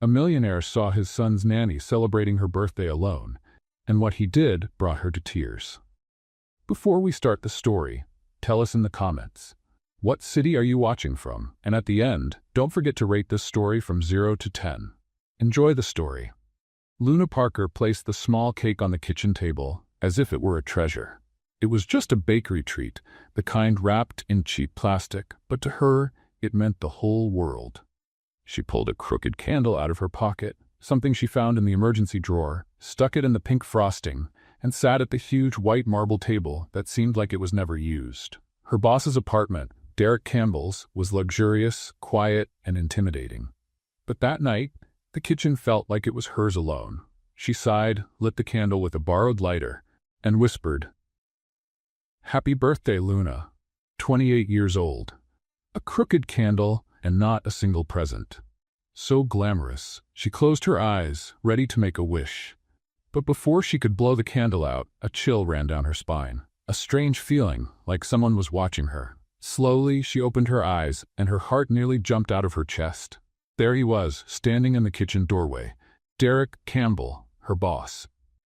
A millionaire saw his son's nanny celebrating her birthday alone, and what he did brought her to tears. Before we start the story, tell us in the comments, what city are you watching from? And at the end, don't forget to rate this story from 0 to 10. Enjoy the story. Luna Parker placed the small cake on the kitchen table as if it were a treasure. It was just a bakery treat, the kind wrapped in cheap plastic, but to her, it meant the whole world. She pulled a crooked candle out of her pocket, something she found in the emergency drawer, stuck it in the pink frosting, and sat at the huge white marble table that seemed like it was never used. Her boss's apartment, Derek Campbell's, was luxurious, quiet, and intimidating. But that night, the kitchen felt like it was hers alone. She sighed, lit the candle with a borrowed lighter, and whispered, "Happy birthday, Luna. 28 years old." A crooked candle and not a single present. So glamorous, she closed her eyes, ready to make a wish. But before she could blow the candle out, a chill ran down her spine. A strange feeling, like someone was watching her. Slowly, she opened her eyes, and her heart nearly jumped out of her chest. There he was, standing in the kitchen doorway. Derek Campbell, her boss.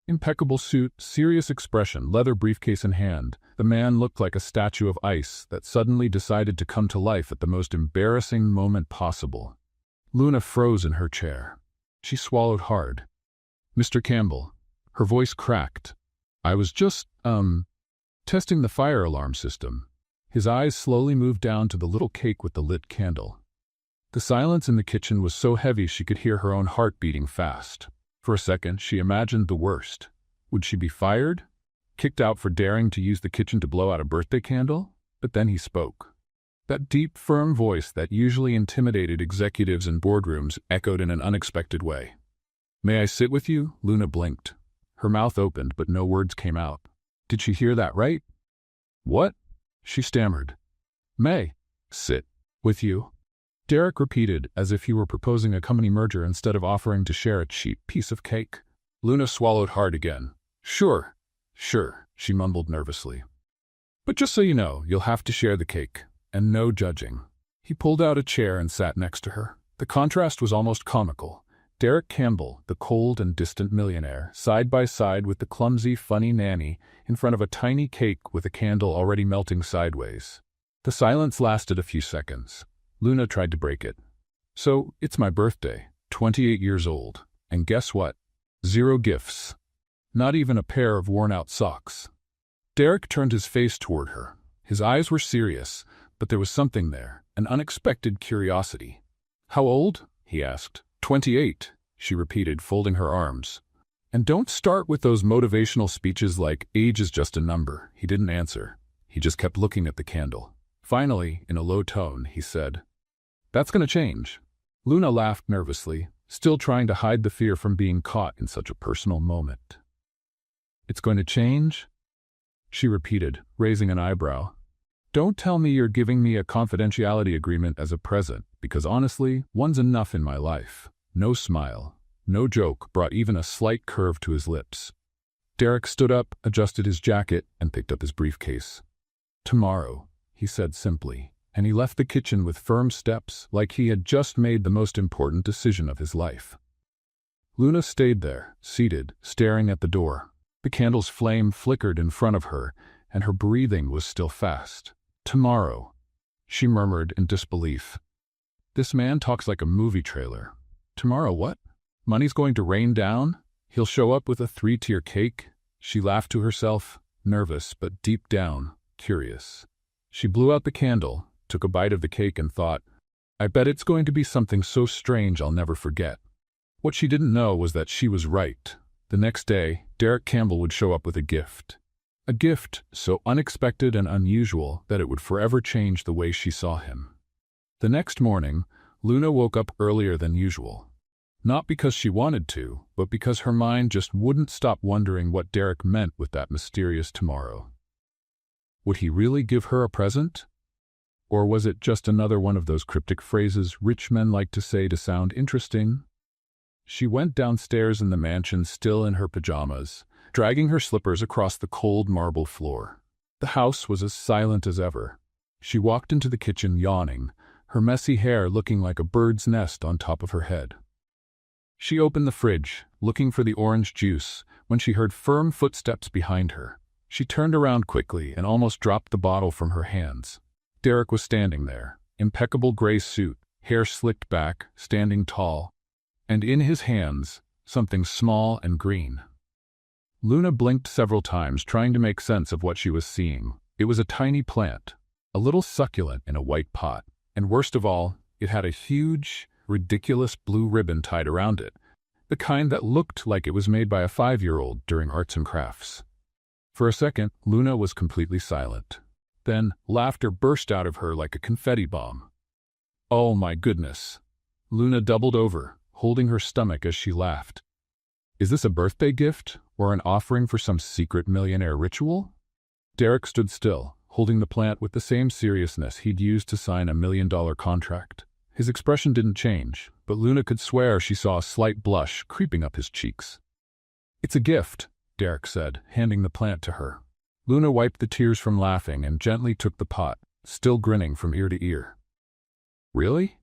Impeccable suit, serious expression, leather briefcase in hand. The man looked like a statue of ice that suddenly decided to come to life at the most embarrassing moment possible. Luna froze in her chair. She swallowed hard. "Mr. Campbell." Her voice cracked. "I was just, testing the fire alarm system." His eyes slowly moved down to the little cake with the lit candle. The silence in the kitchen was so heavy she could hear her own heart beating fast. For a second, she imagined the worst. Would she be fired? Kicked out for daring to use the kitchen to blow out a birthday candle? But then he spoke. That deep, firm voice that usually intimidated executives in boardrooms echoed in an unexpected way. "May I sit with you?" Luna blinked. Her mouth opened, but no words came out. Did she hear that right? "What?" she stammered. "May sit with you?" Derek repeated, as if he were proposing a company merger instead of offering to share a cheap piece of cake. Luna swallowed hard again. Sure, she mumbled nervously. "But just so you know, you'll have to share the cake, and no judging." He pulled out a chair and sat next to her. The contrast was almost comical. Derek Campbell, the cold and distant millionaire, side by side with the clumsy, funny nanny, in front of a tiny cake with a candle already melting sideways. The silence lasted a few seconds. Luna tried to break it. "So, it's my birthday, 28 years old, and guess what? 0 gifts. Not even a pair of worn-out socks." Derek turned his face toward her. His eyes were serious, but there was something there, an unexpected curiosity. "How old?" he asked. 28, she repeated, folding her arms. "And don't start with those motivational speeches like age is just a number." He didn't answer. He just kept looking at the candle. Finally, in a low tone, he said, "That's going to change." Luna laughed nervously, still trying to hide the fear from being caught in such a personal moment. "It's going to change?" she repeated, raising an eyebrow. "Don't tell me you're giving me a confidentiality agreement as a present, because honestly, one's enough in my life." No smile, no joke brought even a slight curve to his lips. Derek stood up, adjusted his jacket, and picked up his briefcase. "Tomorrow," he said simply, and he left the kitchen with firm steps, like he had just made the most important decision of his life. Luna stayed there, seated, staring at the door. The candle's flame flickered in front of her, and her breathing was still fast. "Tomorrow," she murmured in disbelief. This man talks like a movie trailer. Tomorrow what? Money's going to rain down? He'll show up with a 3-tier cake? She laughed to herself, nervous but deep down, curious. She blew out the candle, took a bite of the cake and thought, "I bet it's going to be something so strange I'll never forget." What she didn't know was that she was right. The next day, Derek Campbell would show up with a gift. A gift so unexpected and unusual that it would forever change the way she saw him. The next morning, Luna woke up earlier than usual. Not because she wanted to, but because her mind just wouldn't stop wondering what Derek meant with that mysterious tomorrow. Would he really give her a present? Or was it just another one of those cryptic phrases rich men like to say to sound interesting? She went downstairs in the mansion still in her pajamas, dragging her slippers across the cold marble floor. The house was as silent as ever. She walked into the kitchen yawning, her messy hair looking like a bird's nest on top of her head. She opened the fridge, looking for the orange juice, when she heard firm footsteps behind her. She turned around quickly and almost dropped the bottle from her hands. Derek was standing there, impeccable gray suit, hair slicked back, standing tall, and in his hands, something small and green. Luna blinked several times, trying to make sense of what she was seeing. It was a tiny plant, a little succulent in a white pot, and worst of all, it had a huge, ridiculous blue ribbon tied around it, the kind that looked like it was made by a 5-year-old during arts and crafts. For a second, Luna was completely silent. Then, laughter burst out of her like a confetti bomb. Oh my goodness! Luna doubled over, holding her stomach as she laughed. Is this a birthday gift, or an offering for some secret millionaire ritual? Derek stood still, holding the plant with the same seriousness he'd used to sign a $1 million contract. His expression didn't change, but Luna could swear she saw a slight blush creeping up his cheeks. It's a gift, Derek said, handing the plant to her. Luna wiped the tears from laughing and gently took the pot, still grinning from ear to ear. Really?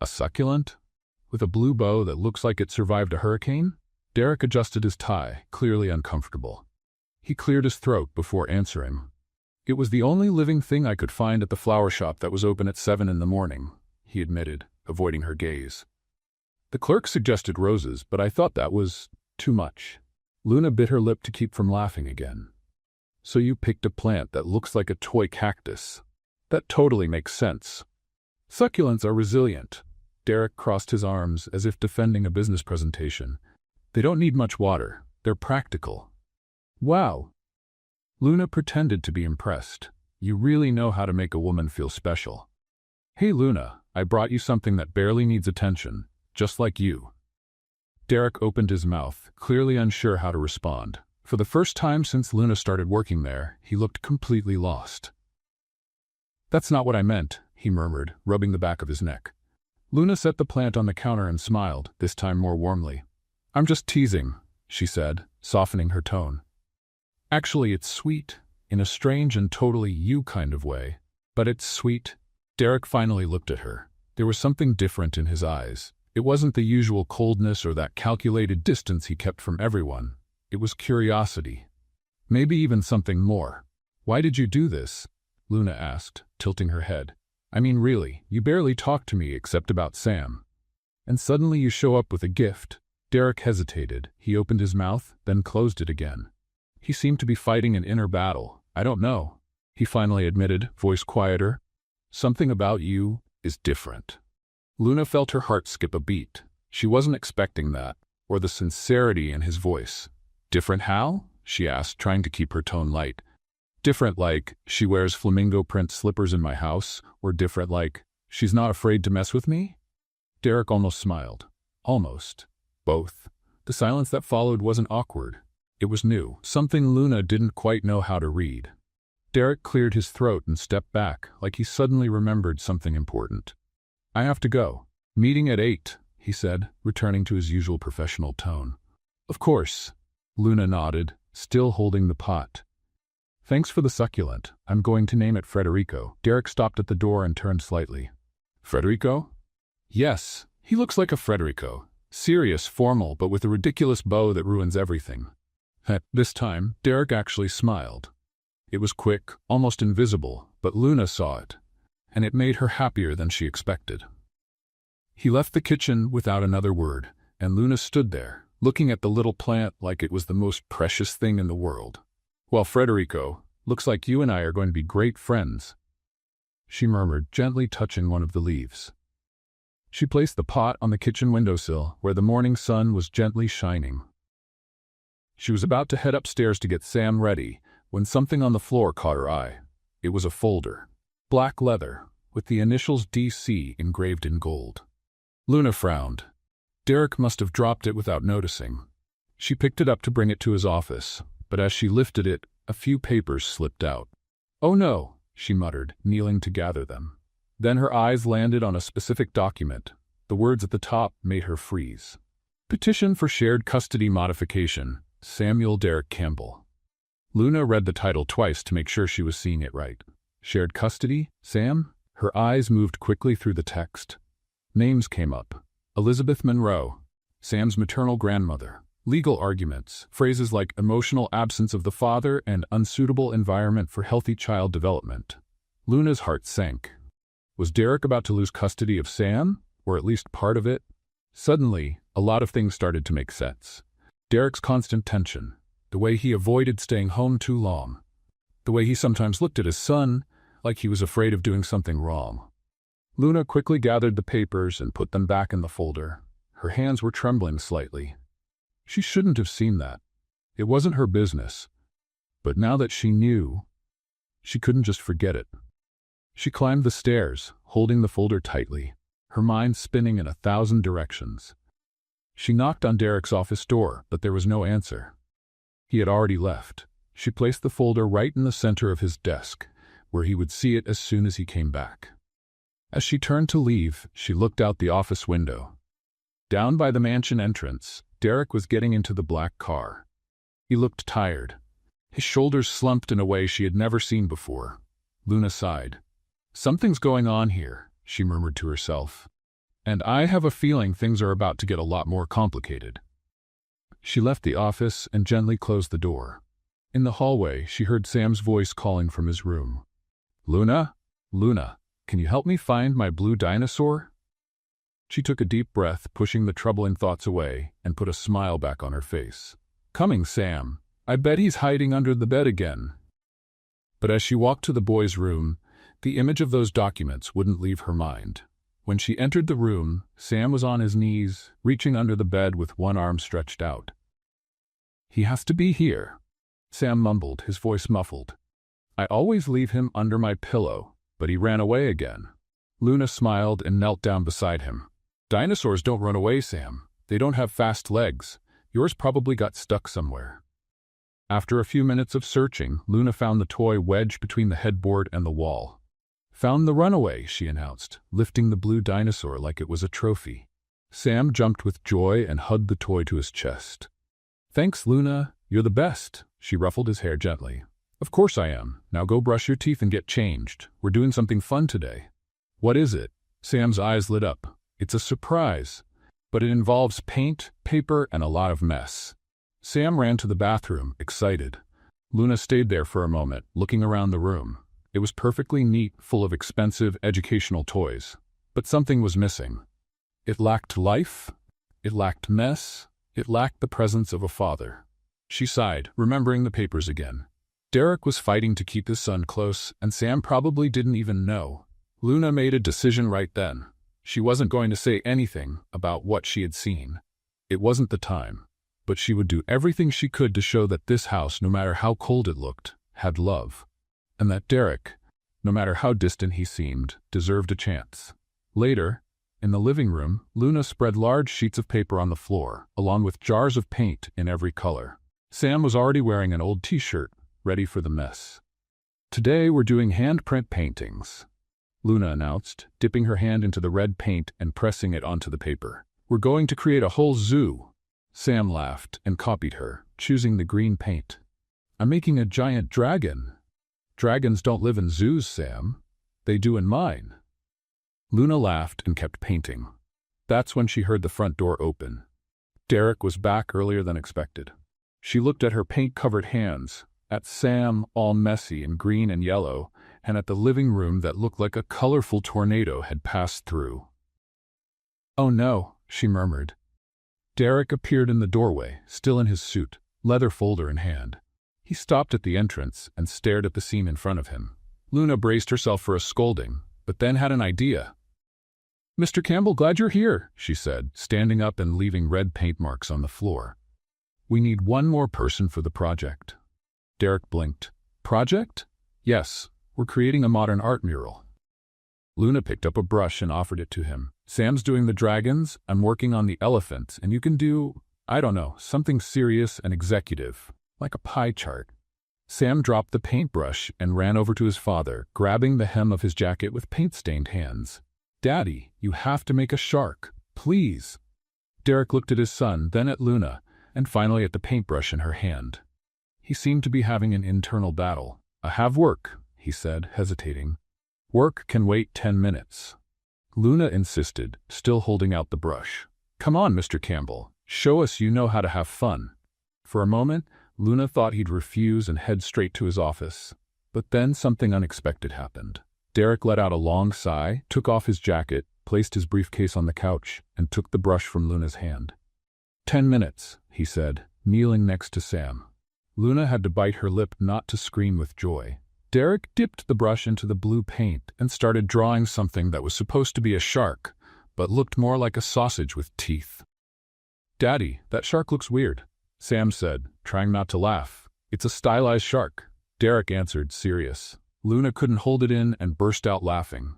A succulent? With a blue bow that looks like it survived a hurricane? Derek adjusted his tie, clearly uncomfortable. He cleared his throat before answering. It was the only living thing I could find at the flower shop that was open at 7 in the morning, he admitted, avoiding her gaze. The clerk suggested roses, but I thought that was too much. Luna bit her lip to keep from laughing again. So you picked a plant that looks like a toy cactus. That totally makes sense. Succulents are resilient. Derek crossed his arms as if defending a business presentation. They don't need much water. They're practical. Wow. Luna pretended to be impressed. You really know how to make a woman feel special. Hey Luna, I brought you something that barely needs attention, just like you. Derek opened his mouth, clearly unsure how to respond. For the first time since Luna started working there, he looked completely lost. That's not what I meant, he murmured, rubbing the back of his neck. Luna set the plant on the counter and smiled, this time more warmly. I'm just teasing, she said, softening her tone. Actually, it's sweet, in a strange and totally you kind of way. But it's sweet. Derek finally looked at her. There was something different in his eyes. It wasn't the usual coldness or that calculated distance he kept from everyone. It was curiosity. Maybe even something more. Why did you do this? Luna asked, tilting her head. I mean really, you barely talked to me except about Sam. And suddenly you show up with a gift. Derek hesitated. He opened his mouth, then closed it again. He seemed to be fighting an inner battle. I don't know, he finally admitted, voice quieter. Something about you is different. Luna felt her heart skip a beat. She wasn't expecting that, or the sincerity in his voice. Different how? She asked, trying to keep her tone light. Different like, she wears flamingo print slippers in my house, or different like, she's not afraid to mess with me? Derek almost smiled. Almost. Both. The silence that followed wasn't awkward. It was new, something Luna didn't quite know how to read. Derek cleared his throat and stepped back, like he suddenly remembered something important. I have to go. Meeting at 8, he said, returning to his usual professional tone. Of course. Luna nodded, still holding the pot. Thanks for the succulent. I'm going to name it Federico. Derek stopped at the door and turned slightly. Federico? Yes, he looks like a Federico. Serious, formal, but with a ridiculous bow that ruins everything. At this time, Derek actually smiled. It was quick, almost invisible, but Luna saw it, and it made her happier than she expected. He left the kitchen without another word, and Luna stood there, looking at the little plant like it was the most precious thing in the world. Well, Federico, looks like you and I are going to be great friends, she murmured, gently touching one of the leaves. She placed the pot on the kitchen windowsill, where the morning sun was gently shining. She was about to head upstairs to get Sam ready, when something on the floor caught her eye. It was a folder. Black leather, with the initials DC engraved in gold. Luna frowned. Derek must have dropped it without noticing. She picked it up to bring it to his office, but as she lifted it, a few papers slipped out. Oh no, she muttered, kneeling to gather them. Then her eyes landed on a specific document. The words at the top made her freeze. Petition for Shared Custody Modification, Samuel Derek Campbell. Luna read the title twice to make sure she was seeing it right. Shared custody? Sam? Her eyes moved quickly through the text. Names came up. Elizabeth Monroe, Sam's maternal grandmother. Legal arguments, phrases like emotional absence of the father and unsuitable environment for healthy child development. Luna's heart sank. Was Derek about to lose custody of Sam, or at least part of it? Suddenly, a lot of things started to make sense. Derek's constant tension, the way he avoided staying home too long, the way he sometimes looked at his son like he was afraid of doing something wrong. Luna quickly gathered the papers and put them back in the folder. Her hands were trembling slightly. She shouldn't have seen that. It wasn't her business. But now that she knew, she couldn't just forget it. She climbed the stairs, holding the folder tightly, her mind spinning in 1,000 directions. She knocked on Derek's office door, but there was no answer. He had already left. She placed the folder right in the center of his desk, where he would see it as soon as he came back. As she turned to leave, she looked out the office window. Down by the mansion entrance, Derek was getting into the black car. He looked tired. His shoulders slumped in a way she had never seen before. Luna sighed. "Something's going on here," she murmured to herself. "And I have a feeling things are about to get a lot more complicated." She left the office and gently closed the door. In the hallway, she heard Sam's voice calling from his room. "Luna? Luna, can you help me find my blue dinosaur?" She took a deep breath, pushing the troubling thoughts away, and put a smile back on her face. "Coming, Sam. I bet he's hiding under the bed again." But as she walked to the boy's room, the image of those documents wouldn't leave her mind. When she entered the room, Sam was on his knees, reaching under the bed with one arm stretched out. "He has to be here," Sam mumbled, his voice muffled. "I always leave him under my pillow, but he ran away again." Luna smiled and knelt down beside him. "Dinosaurs don't run away, Sam. They don't have fast legs. Yours probably got stuck somewhere." After a few minutes of searching, Luna found the toy wedged between the headboard and the wall. "Found the runaway," she announced, lifting the blue dinosaur like it was a trophy. Sam jumped with joy and hugged the toy to his chest. "Thanks, Luna. You're the best." She ruffled his hair gently. "Of course I am. Now go brush your teeth and get changed. We're doing something fun today." "What is it?" Sam's eyes lit up. "It's a surprise, but it involves paint, paper, and a lot of mess." Sam ran to the bathroom, excited. Luna stayed there for a moment, looking around the room. It was perfectly neat, full of expensive educational toys. But something was missing. It lacked life. It lacked mess. It lacked the presence of a father. She sighed, remembering the papers again. Derek was fighting to keep his son close, and Sam probably didn't even know. Luna made a decision right then. She wasn't going to say anything about what she had seen. It wasn't the time. But she would do everything she could to show that this house, no matter how cold it looked, had love. And that Derek, no matter how distant he seemed, deserved a chance. Later, in the living room, Luna spread large sheets of paper on the floor, along with jars of paint in every color. Sam was already wearing an old t-shirt, ready for the mess. "Today we're doing handprint paintings," Luna announced, dipping her hand into the red paint and pressing it onto the paper. "We're going to create a whole zoo." Sam laughed and copied her, choosing the green paint. "I'm making a giant dragon." "Dragons don't live in zoos, Sam. They do in mine." Luna laughed and kept painting. That's when she heard the front door open. Derek was back earlier than expected. She looked at her paint-covered hands, at Sam, all messy in green and yellow, and at the living room that looked like a colorful tornado had passed through. "Oh no," she murmured. Derek appeared in the doorway, still in his suit, leather folder in hand. He stopped at the entrance and stared at the scene in front of him. Luna braced herself for a scolding, but then had an idea. "Mr. Campbell, glad you're here," she said, standing up and leaving red paint marks on the floor. "We need one more person for the project." Derek blinked. "Project?" "Yes, we're creating a modern art mural." Luna picked up a brush and offered it to him. "Sam's doing the dragons, I'm working on the elephant, and you can do, I don't know, something serious and executive, like a pie chart." Sam dropped the paintbrush and ran over to his father, grabbing the hem of his jacket with paint-stained hands. "Daddy, you have to make a shark, please." Derek looked at his son, then at Luna, and finally at the paintbrush in her hand. He seemed to be having an internal battle. "I have work," he said, hesitating. "Work can wait 10 minutes. Luna insisted, still holding out the brush. Come on, Mr. Campbell. Show us you know how to have fun. For a moment, Luna thought he'd refuse and head straight to his office. But then something unexpected happened. Derek let out a long sigh, took off his jacket, placed his briefcase on the couch, and took the brush from Luna's hand. 10 minutes, he said, kneeling next to Sam. Luna had to bite her lip not to scream with joy. Derek dipped the brush into the blue paint and started drawing something that was supposed to be a shark, but looked more like a sausage with teeth. "Daddy, that shark looks weird," Sam said, trying not to laugh. "It's a stylized shark," Derek answered, serious. Luna couldn't hold it in and burst out laughing.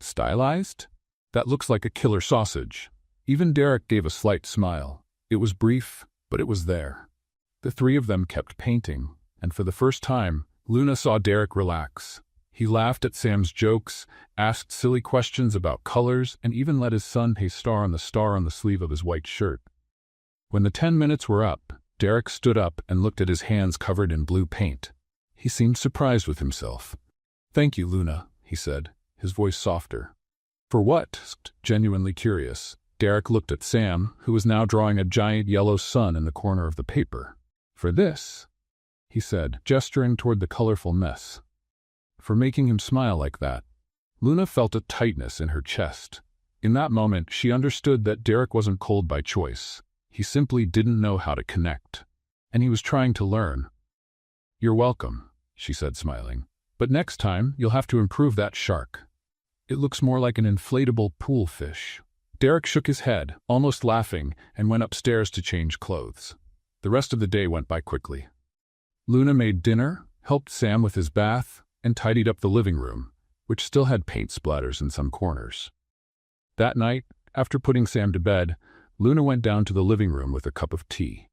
"Stylized? That looks like a killer sausage." Even Derek gave a slight smile. It was brief, but it was there. The three of them kept painting, and for the first time, Luna saw Derek relax. He laughed at Sam's jokes, asked silly questions about colors, and even let his son paste star on the sleeve of his white shirt. When the 10 minutes were up, Derek stood up and looked at his hands covered in blue paint. He seemed surprised with himself. "Thank you, Luna," he said, his voice softer. "For what?" Genuinely curious, Derek looked at Sam, who was now drawing a giant yellow sun in the corner of the paper. "For this," he said, gesturing toward the colorful mess. For making him smile like that. Luna felt a tightness in her chest. In that moment, she understood that Derek wasn't cold by choice. He simply didn't know how to connect. And he was trying to learn. "You're welcome," she said, smiling. "But next time, you'll have to improve that shark. It looks more like an inflatable pool fish." Derek shook his head, almost laughing, and went upstairs to change clothes. The rest of the day went by quickly. Luna made dinner, helped Sam with his bath, and tidied up the living room, which still had paint splatters in some corners. That night, after putting Sam to bed, Luna went down to the living room with a cup of tea.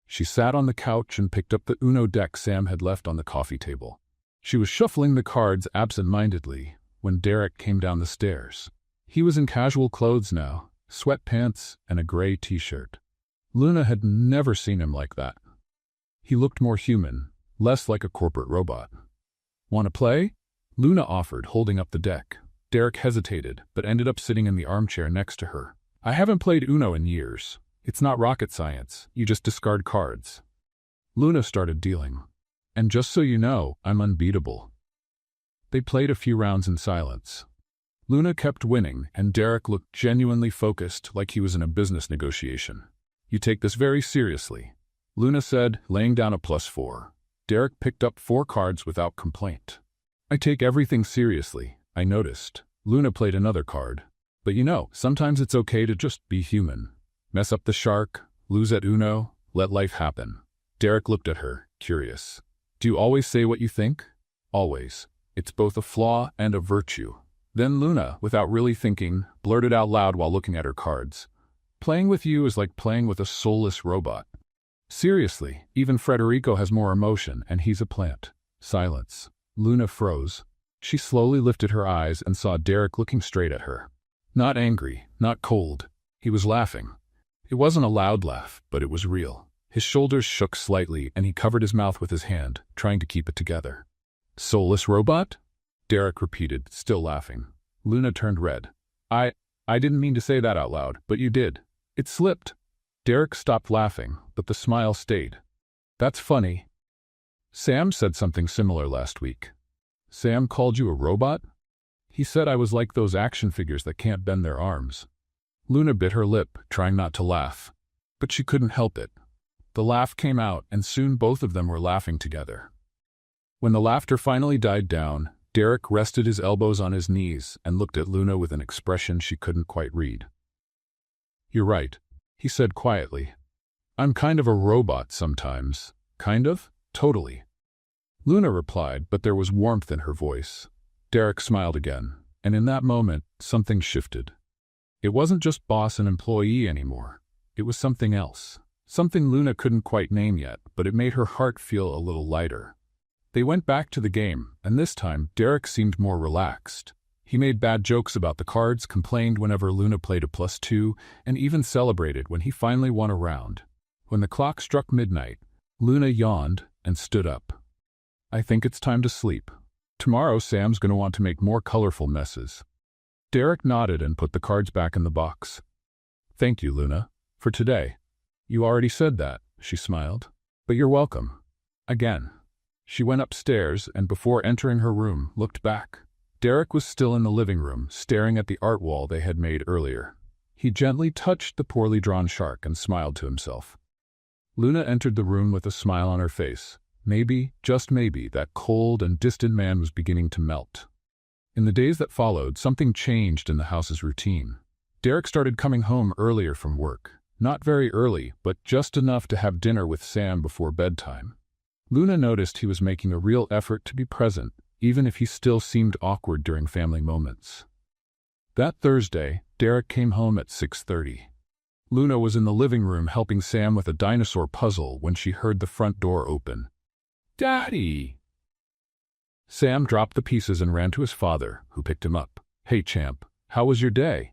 She sat on the couch and picked up the Uno deck Sam had left on the coffee table. She was shuffling the cards absent-mindedly when Derek came down the stairs. He was in casual clothes now, sweatpants and a gray t-shirt. Luna had never seen him like that. He looked more human, less like a corporate robot. "Want to play?" Luna offered, holding up the deck. Derek hesitated, but ended up sitting in the armchair next to her. "I haven't played Uno in years. It's not rocket science. You just discard cards." Luna started dealing. "And just so you know, I'm unbeatable." They played a few rounds in silence. Luna kept winning, and Derek looked genuinely focused, like he was in a business negotiation. "You take this very seriously," Luna said, laying down a +4. Derek picked up 4 cards without complaint. "I take everything seriously," I noticed. Luna played another card. "But you know, sometimes it's okay to just be human. Mess up the shark, lose at Uno, let life happen." Derek looked at her, curious. "Do you always say what you think?" "Always. It's both a flaw and a virtue." Then Luna, without really thinking, blurted out loud while looking at her cards. "Playing with you is like playing with a soulless robot." "Seriously, even Federico has more emotion, and he's a plant." Silence. Luna froze. She slowly lifted her eyes and saw Derek looking straight at her. Not angry, not cold. He was laughing. It wasn't a loud laugh, but it was real. His shoulders shook slightly, and he covered his mouth with his hand, trying to keep it together. "Soulless robot?" Derek repeated, still laughing. Luna turned red. I didn't mean to say that out loud, but you did. It slipped." Derek stopped laughing, but the smile stayed. "That's funny. Sam said something similar last week." "Sam called you a robot?" "He said I was like those action figures that can't bend their arms." Luna bit her lip, trying not to laugh. But she couldn't help it. The laugh came out, and soon both of them were laughing together. When the laughter finally died down, Derek rested his elbows on his knees and looked at Luna with an expression she couldn't quite read. "You're right," he said quietly. "I'm kind of a robot sometimes." "Kind of?" "Totally." Luna replied, but there was warmth in her voice. Derek smiled again, and in that moment, something shifted. It wasn't just boss and employee anymore. It was something else. Something Luna couldn't quite name yet, but it made her heart feel a little lighter. They went back to the game, and this time, Derek seemed more relaxed. He made bad jokes about the cards, complained whenever Luna played a +2, and even celebrated when he finally won a round. When the clock struck midnight, Luna yawned and stood up. "I think it's time to sleep. Tomorrow Sam's going to want to make more colorful messes." Derek nodded and put the cards back in the box. Thank you, Luna, for today. You already said that, she smiled. But you're welcome. Again. She went upstairs and before entering her room, looked back. Derek was still in the living room, staring at the art wall they had made earlier. He gently touched the poorly drawn shark and smiled to himself. Luna entered the room with a smile on her face. Maybe, just maybe, that cold and distant man was beginning to melt. In the days that followed, something changed in the house's routine. Derek started coming home earlier from work. Not very early, but just enough to have dinner with Sam before bedtime. Luna noticed he was making a real effort to be present, even if he still seemed awkward during family moments. That Thursday, Derek came home at 6:30. Luna was in the living room helping Sam with a dinosaur puzzle when she heard the front door open. "Daddy!" Sam dropped the pieces and ran to his father, who picked him up. "Hey, champ, how was your day?"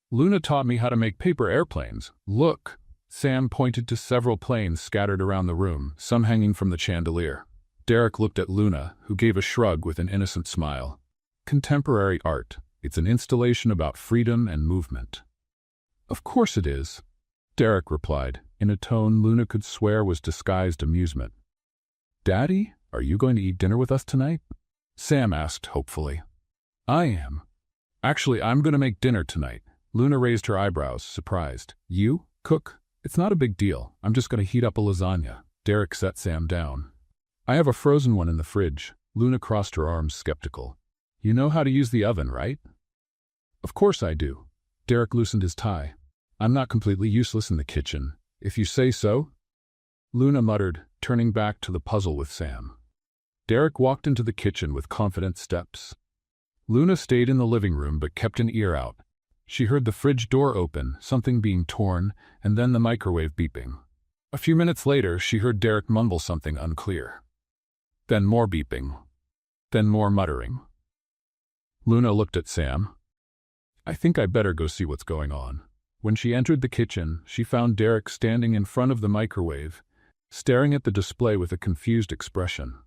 "Luna taught me how to make paper airplanes. Look." Sam pointed to several planes scattered around the room, some hanging from the chandelier. Derek looked at Luna, who gave a shrug with an innocent smile. "Contemporary art. It's an installation about freedom and movement." "Of course it is," Derek replied, in a tone Luna could swear was disguised amusement. "Daddy, are you going to eat dinner with us tonight?" Sam asked hopefully. "I am. Actually, I'm going to make dinner tonight." Luna raised her eyebrows, surprised. "You? Cook? It's not a big deal. I'm just going to heat up a lasagna." Derek set Sam down. "I have a frozen one in the fridge." Luna crossed her arms, skeptical. "You know how to use the oven, right?" "Of course I do." Derek loosened his tie. "I'm not completely useless in the kitchen, if you say so." Luna muttered, turning back to the puzzle with Sam. Derek walked into the kitchen with confident steps. Luna stayed in the living room but kept an ear out. She heard the fridge door open, something being torn, and then the microwave beeping. A few minutes later, she heard Derek mumble something unclear. Then more beeping. Then more muttering. Luna looked at Sam. "I think I better go see what's going on." When she entered the kitchen, she found Derek standing in front of the microwave, staring at the display with a confused expression.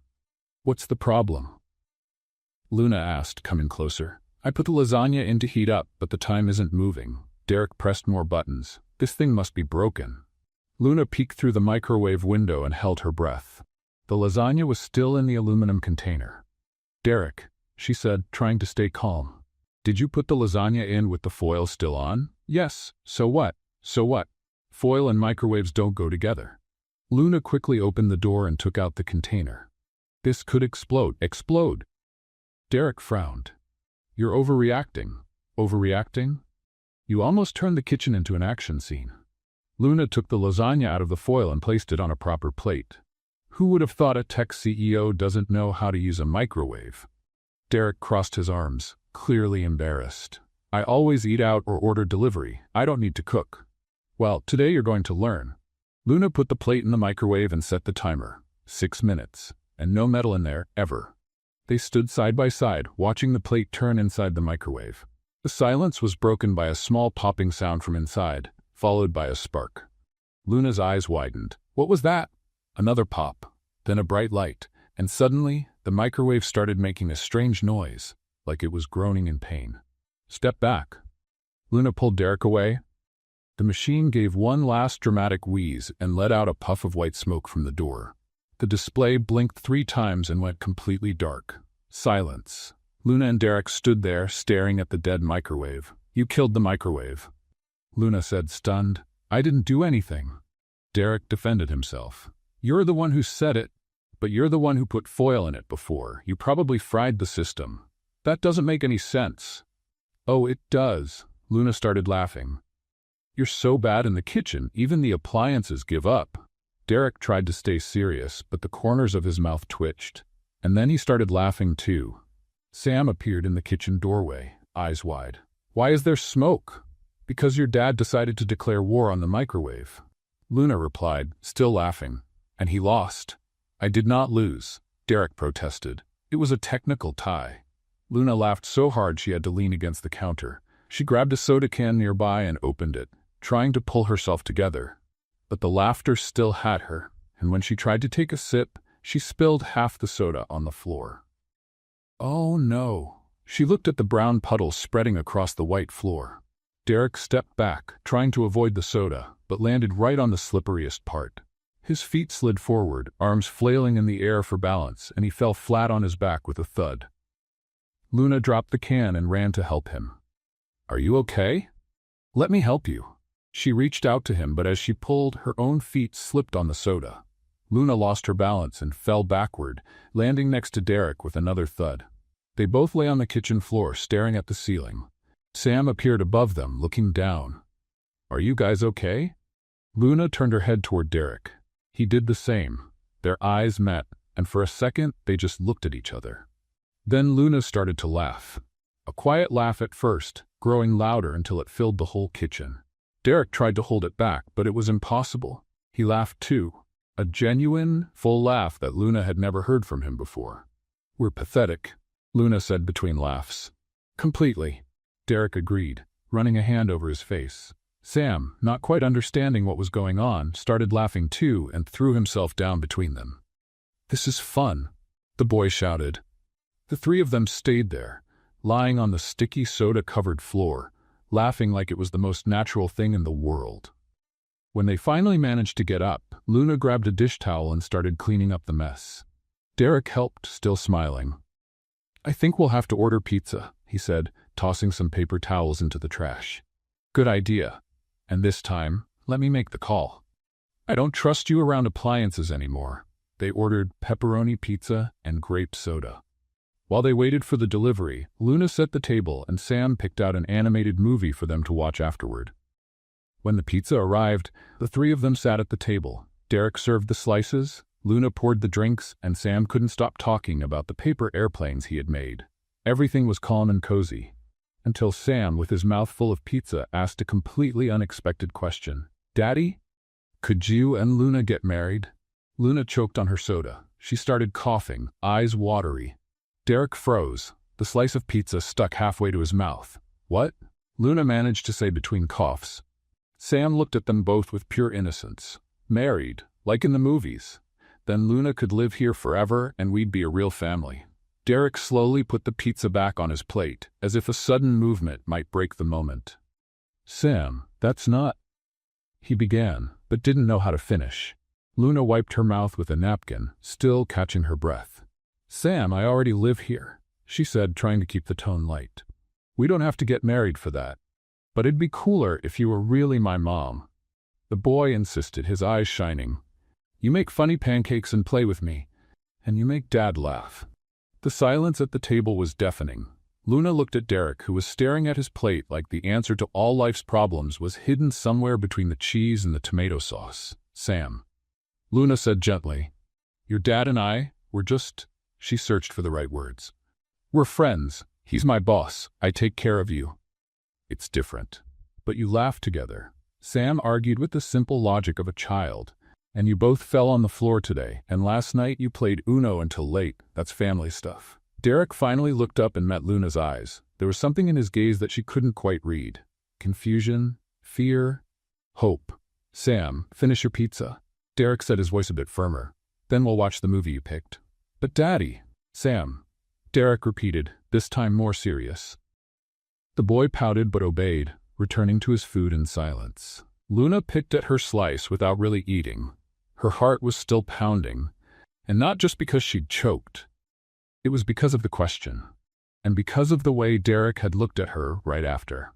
"What's the problem?" Luna asked, coming closer. "I put the lasagna in to heat up, but the time isn't moving." Derek pressed more buttons. "This thing must be broken." Luna peeked through the microwave window and held her breath. The lasagna was still in the aluminum container. "Derek," she said, trying to stay calm. "Did you put the lasagna in with the foil still on?" "Yes. So what?" "So what? Foil and microwaves don't go together." Luna quickly opened the door and took out the container. "This could explode." "Explode?" Derek frowned. "You're overreacting." "Overreacting?" "You almost turned the kitchen into an action scene." Luna took the lasagna out of the foil and placed it on a proper plate. Who would have thought a tech CEO doesn't know how to use a microwave? Derek crossed his arms, clearly embarrassed. "I always eat out or order delivery. I don't need to cook." "Well, today you're going to learn." Luna put the plate in the microwave and set the timer. 6 minutes. And no metal in there, ever. They stood side by side, watching the plate turn inside the microwave. The silence was broken by a small popping sound from inside, followed by a spark. Luna's eyes widened. What was that? Another pop, then a bright light, and suddenly, the microwave started making a strange noise, like it was groaning in pain. "Step back." Luna pulled Derek away. The machine gave one last dramatic wheeze and let out a puff of white smoke from the door. The display blinked 3 times and went completely dark. Silence. Luna and Derek stood there, staring at the dead microwave. "You killed the microwave," Luna said, stunned. "I didn't do anything." Derek defended himself. "You're the one who said it, but you're the one who put foil in it before. You probably fried the system. That doesn't make any sense." "Oh, it does." Luna started laughing. "You're so bad in the kitchen, even the appliances give up." Derek tried to stay serious, but the corners of his mouth twitched, and then he started laughing too. Sam appeared in the kitchen doorway, eyes wide. "Why is there smoke?" "Because your dad decided to declare war on the microwave," Luna replied, still laughing. "And he lost." "I did not lose," Derek protested. "It was a technical tie." Luna laughed so hard she had to lean against the counter. She grabbed a soda can nearby and opened it, trying to pull herself together. But the laughter still had her, and when she tried to take a sip, she spilled half the soda on the floor. "Oh no." She looked at the brown puddle spreading across the white floor. Derek stepped back, trying to avoid the soda, but landed right on the slipperiest part. His feet slid forward, arms flailing in the air for balance, and he fell flat on his back with a thud. Luna dropped the can and ran to help him. "Are you okay?" "Let me help you." She reached out to him, but as she pulled, her own feet slipped on the soda. Luna lost her balance and fell backward, landing next to Derek with another thud. They both lay on the kitchen floor, staring at the ceiling. Sam appeared above them, looking down. "Are you guys okay?" Luna turned her head toward Derek. He did the same. Their eyes met, and for a second they just looked at each other. Then Luna started to laugh. A quiet laugh at first, growing louder until it filled the whole kitchen. Derek tried to hold it back, but it was impossible. He laughed too. A genuine, full laugh that Luna had never heard from him before. "We're pathetic," Luna said between laughs. "Completely," Derek agreed, running a hand over his face. Sam, not quite understanding what was going on, started laughing too and threw himself down between them. "This is fun," the boy shouted. The three of them stayed there, lying on the sticky soda-covered floor, laughing like it was the most natural thing in the world. When they finally managed to get up, Luna grabbed a dish towel and started cleaning up the mess. Derek helped, still smiling. "I think we'll have to order pizza," he said, tossing some paper towels into the trash. "Good idea. And this time, let me make the call. I don't trust you around appliances anymore." They ordered pepperoni pizza and grape soda. While they waited for the delivery, Luna set the table and Sam picked out an animated movie for them to watch afterward. When the pizza arrived, the three of them sat at the table. Derek served the slices, Luna poured the drinks, and Sam couldn't stop talking about the paper airplanes he had made. Everything was calm and cozy, until Sam, with his mouth full of pizza, asked a completely unexpected question. "Daddy, could you and Luna get married?" Luna choked on her soda. She started coughing, eyes watery. Derek froze. The slice of pizza stuck halfway to his mouth. "What?" Luna managed to say between coughs. Sam looked at them both with pure innocence. "Married, like in the movies. Then Luna could live here forever and we'd be a real family." Derek slowly put the pizza back on his plate, as if a sudden movement might break the moment. "Sam, that's not—" he began, but didn't know how to finish. Luna wiped her mouth with a napkin, still catching her breath. "Sam, I already live here," she said, trying to keep the tone light. "We don't have to get married for that. But it'd be cooler if you were really my mom." The boy insisted, his eyes shining. "You make funny pancakes and play with me, and you make Dad laugh." The silence at the table was deafening. Luna looked at Derek, who was staring at his plate like the answer to all life's problems was hidden somewhere between the cheese and the tomato sauce. "Sam," Luna said gently, "your dad and I, we're just—" she searched for the right words. "We're friends. He's my boss. I take care of you." "It's different. But you laugh together." Sam argued with the simple logic of a child. "And you both fell on the floor today, and last night you played Uno until late. That's family stuff." Derek finally looked up and met Luna's eyes. There was something in his gaze that she couldn't quite read. Confusion, fear, hope. "Sam, finish your pizza." Derek said, his voice a bit firmer. "Then we'll watch the movie you picked." "But Daddy—" "Sam," Derek repeated, this time more serious. The boy pouted but obeyed, returning to his food in silence. Luna picked at her slice without really eating. Her heart was still pounding, and not just because she'd choked. It was because of the question, and because of the way Derek had looked at her right after.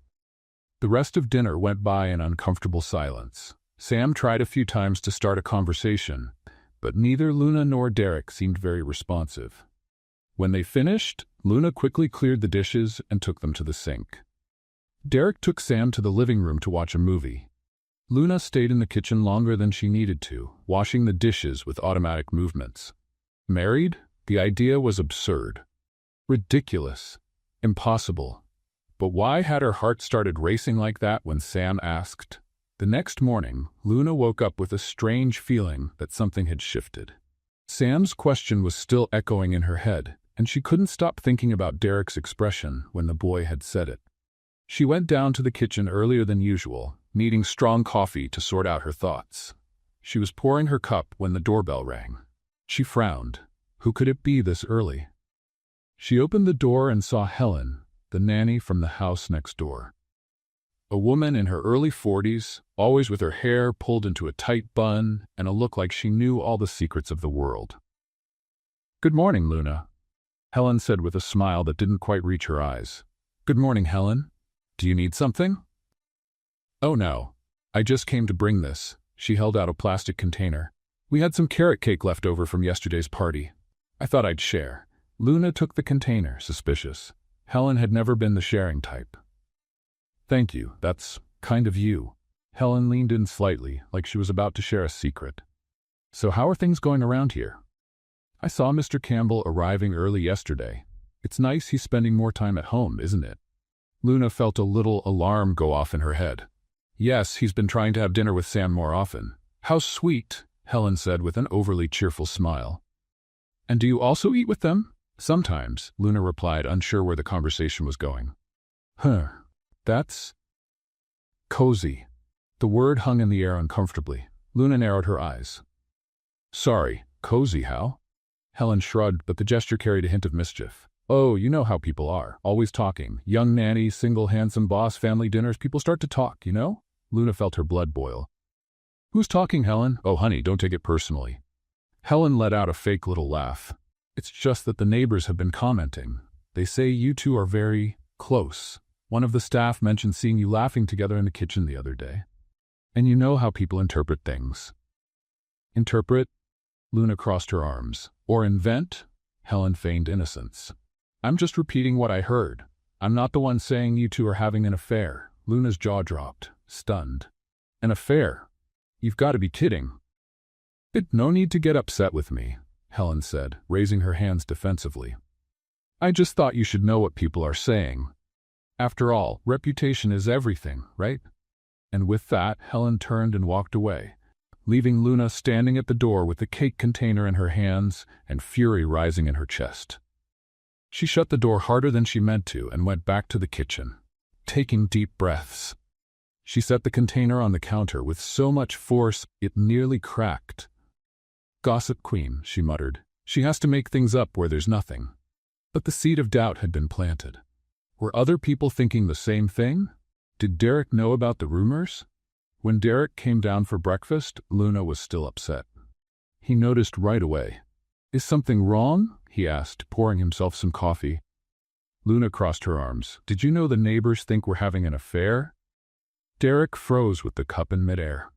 The rest of dinner went by in uncomfortable silence. Sam tried a few times to start a conversation, but neither Luna nor Derek seemed very responsive. When they finished, Luna quickly cleared the dishes and took them to the sink. Derek took Sam to the living room to watch a movie. Luna stayed in the kitchen longer than she needed to, washing the dishes with automatic movements. Married? The idea was absurd. Ridiculous. Impossible. But why had her heart started racing like that when Sam asked? The next morning, Luna woke up with a strange feeling that something had shifted. Sam's question was still echoing in her head, and she couldn't stop thinking about Derek's expression when the boy had said it. She went down to the kitchen earlier than usual, needing strong coffee to sort out her thoughts. She was pouring her cup when the doorbell rang. She frowned. Who could it be this early? She opened the door and saw Helen, the nanny from the house next door. A woman in her early 40s, always with her hair pulled into a tight bun and a look like she knew all the secrets of the world. "Good morning, Luna," Helen said with a smile that didn't quite reach her eyes. "Good morning, Helen. Do you need something?" "Oh no. I just came to bring this." She held out a plastic container. "We had some carrot cake left over from yesterday's party. I thought I'd share." Luna took the container, suspicious. Helen had never been the sharing type. "Thank you, that's kind of you." Helen leaned in slightly, like she was about to share a secret. "So how are things going around here? I saw Mr. Campbell arriving early yesterday. It's nice he's spending more time at home, isn't it?" Luna felt a little alarm go off in her head. "Yes, he's been trying to have dinner with Sam more often." "How sweet," Helen said with an overly cheerful smile. "And do you also eat with them?" "Sometimes," Luna replied, unsure where the conversation was going. "Huh. That's cozy." The word hung in the air uncomfortably. Luna narrowed her eyes. "Sorry, cozy how?" Helen shrugged, but the gesture carried a hint of mischief. "Oh, you know how people are, always talking. Young nanny, single handsome boss, family dinners, people start to talk, you know?" Luna felt her blood boil. "Who's talking, Helen?" "Oh, honey, don't take it personally." Helen let out a fake little laugh. "It's just that the neighbors have been commenting. They say you two are very close. One of the staff mentioned seeing you laughing together in the kitchen the other day. And you know how people interpret things." "Interpret?" Luna crossed her arms. "Or invent?" Helen feigned innocence. "I'm just repeating what I heard. I'm not the one saying you two are having an affair." Luna's jaw dropped, stunned. "An affair? You've got to be kidding." "No need to get upset with me," Helen said, raising her hands defensively. "I just thought you should know what people are saying. After all, reputation is everything, right?" And with that, Helen turned and walked away, leaving Luna standing at the door with the cake container in her hands and fury rising in her chest. She shut the door harder than she meant to and went back to the kitchen, taking deep breaths. She set the container on the counter with so much force it nearly cracked. "Gossip queen," she muttered. "She has to make things up where there's nothing." But the seed of doubt had been planted. Were other people thinking the same thing? Did Derek know about the rumors? When Derek came down for breakfast, Luna was still upset. He noticed right away. "Is something wrong?" he asked, pouring himself some coffee. Luna crossed her arms. "Did you know the neighbors think we're having an affair?" Derek froze with the cup in midair.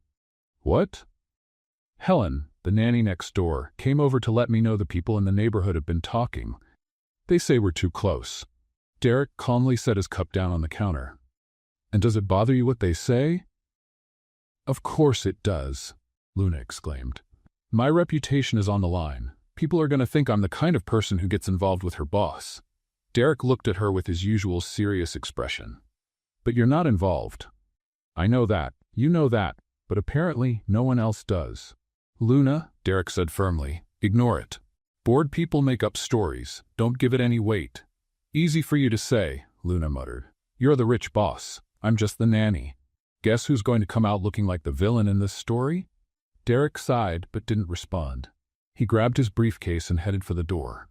"What?" "Helen, the nanny next door, came over to let me know the people in the neighborhood have been talking. They say we're too close." Derek calmly set his cup down on the counter. "And does it bother you what they say?" "Of course it does," Luna exclaimed. "My reputation is on the line. People are going to think I'm the kind of person who gets involved with her boss." Derek looked at her with his usual serious expression. "But you're not involved. I know that, you know that, but apparently no one else does." "Luna," Derek said firmly, "ignore it. Bored people make up stories. Don't give it any weight." "Easy for you to say," Luna muttered. "You're the rich boss. I'm just the nanny. Guess who's going to come out looking like the villain in this story?" Derek sighed but didn't respond. He grabbed his briefcase and headed for the door.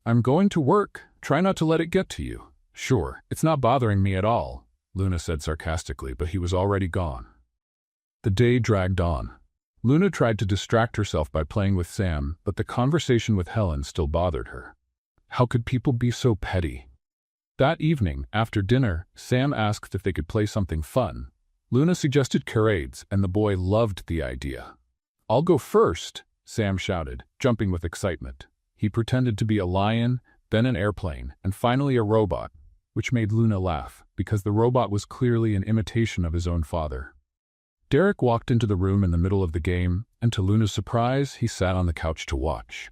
"I'm going to work. Try not to let it get to you." "Sure, it's not bothering me at all," Luna said sarcastically, but he was already gone. The day dragged on. Luna tried to distract herself by playing with Sam, but the conversation with Helen still bothered her. How could people be so petty? That evening, after dinner, Sam asked if they could play something fun. Luna suggested charades, and the boy loved the idea. "I'll go first," Sam shouted, jumping with excitement. He pretended to be a lion, then an airplane, and finally a robot, which made Luna laugh, because the robot was clearly an imitation of his own father. Derek walked into the room in the middle of the game, and to Luna's surprise, he sat on the couch to watch.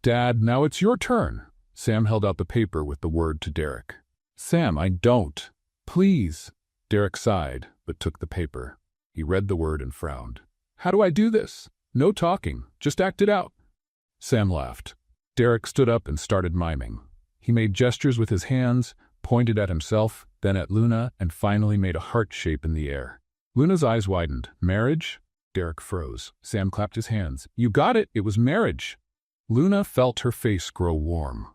"Dad, now it's your turn." Sam held out the paper with the word to Derek. "Sam, I don't. Please." Derek sighed, but took the paper. He read the word and frowned. "How do I do this? No talking, just act it out." Sam laughed. Derek stood up and started miming. He made gestures with his hands, pointed at himself, then at Luna, and finally made a heart shape in the air. Luna's eyes widened. "Marriage?" Derek froze. Sam clapped his hands. "You got it! It was marriage!" Luna felt her face grow warm.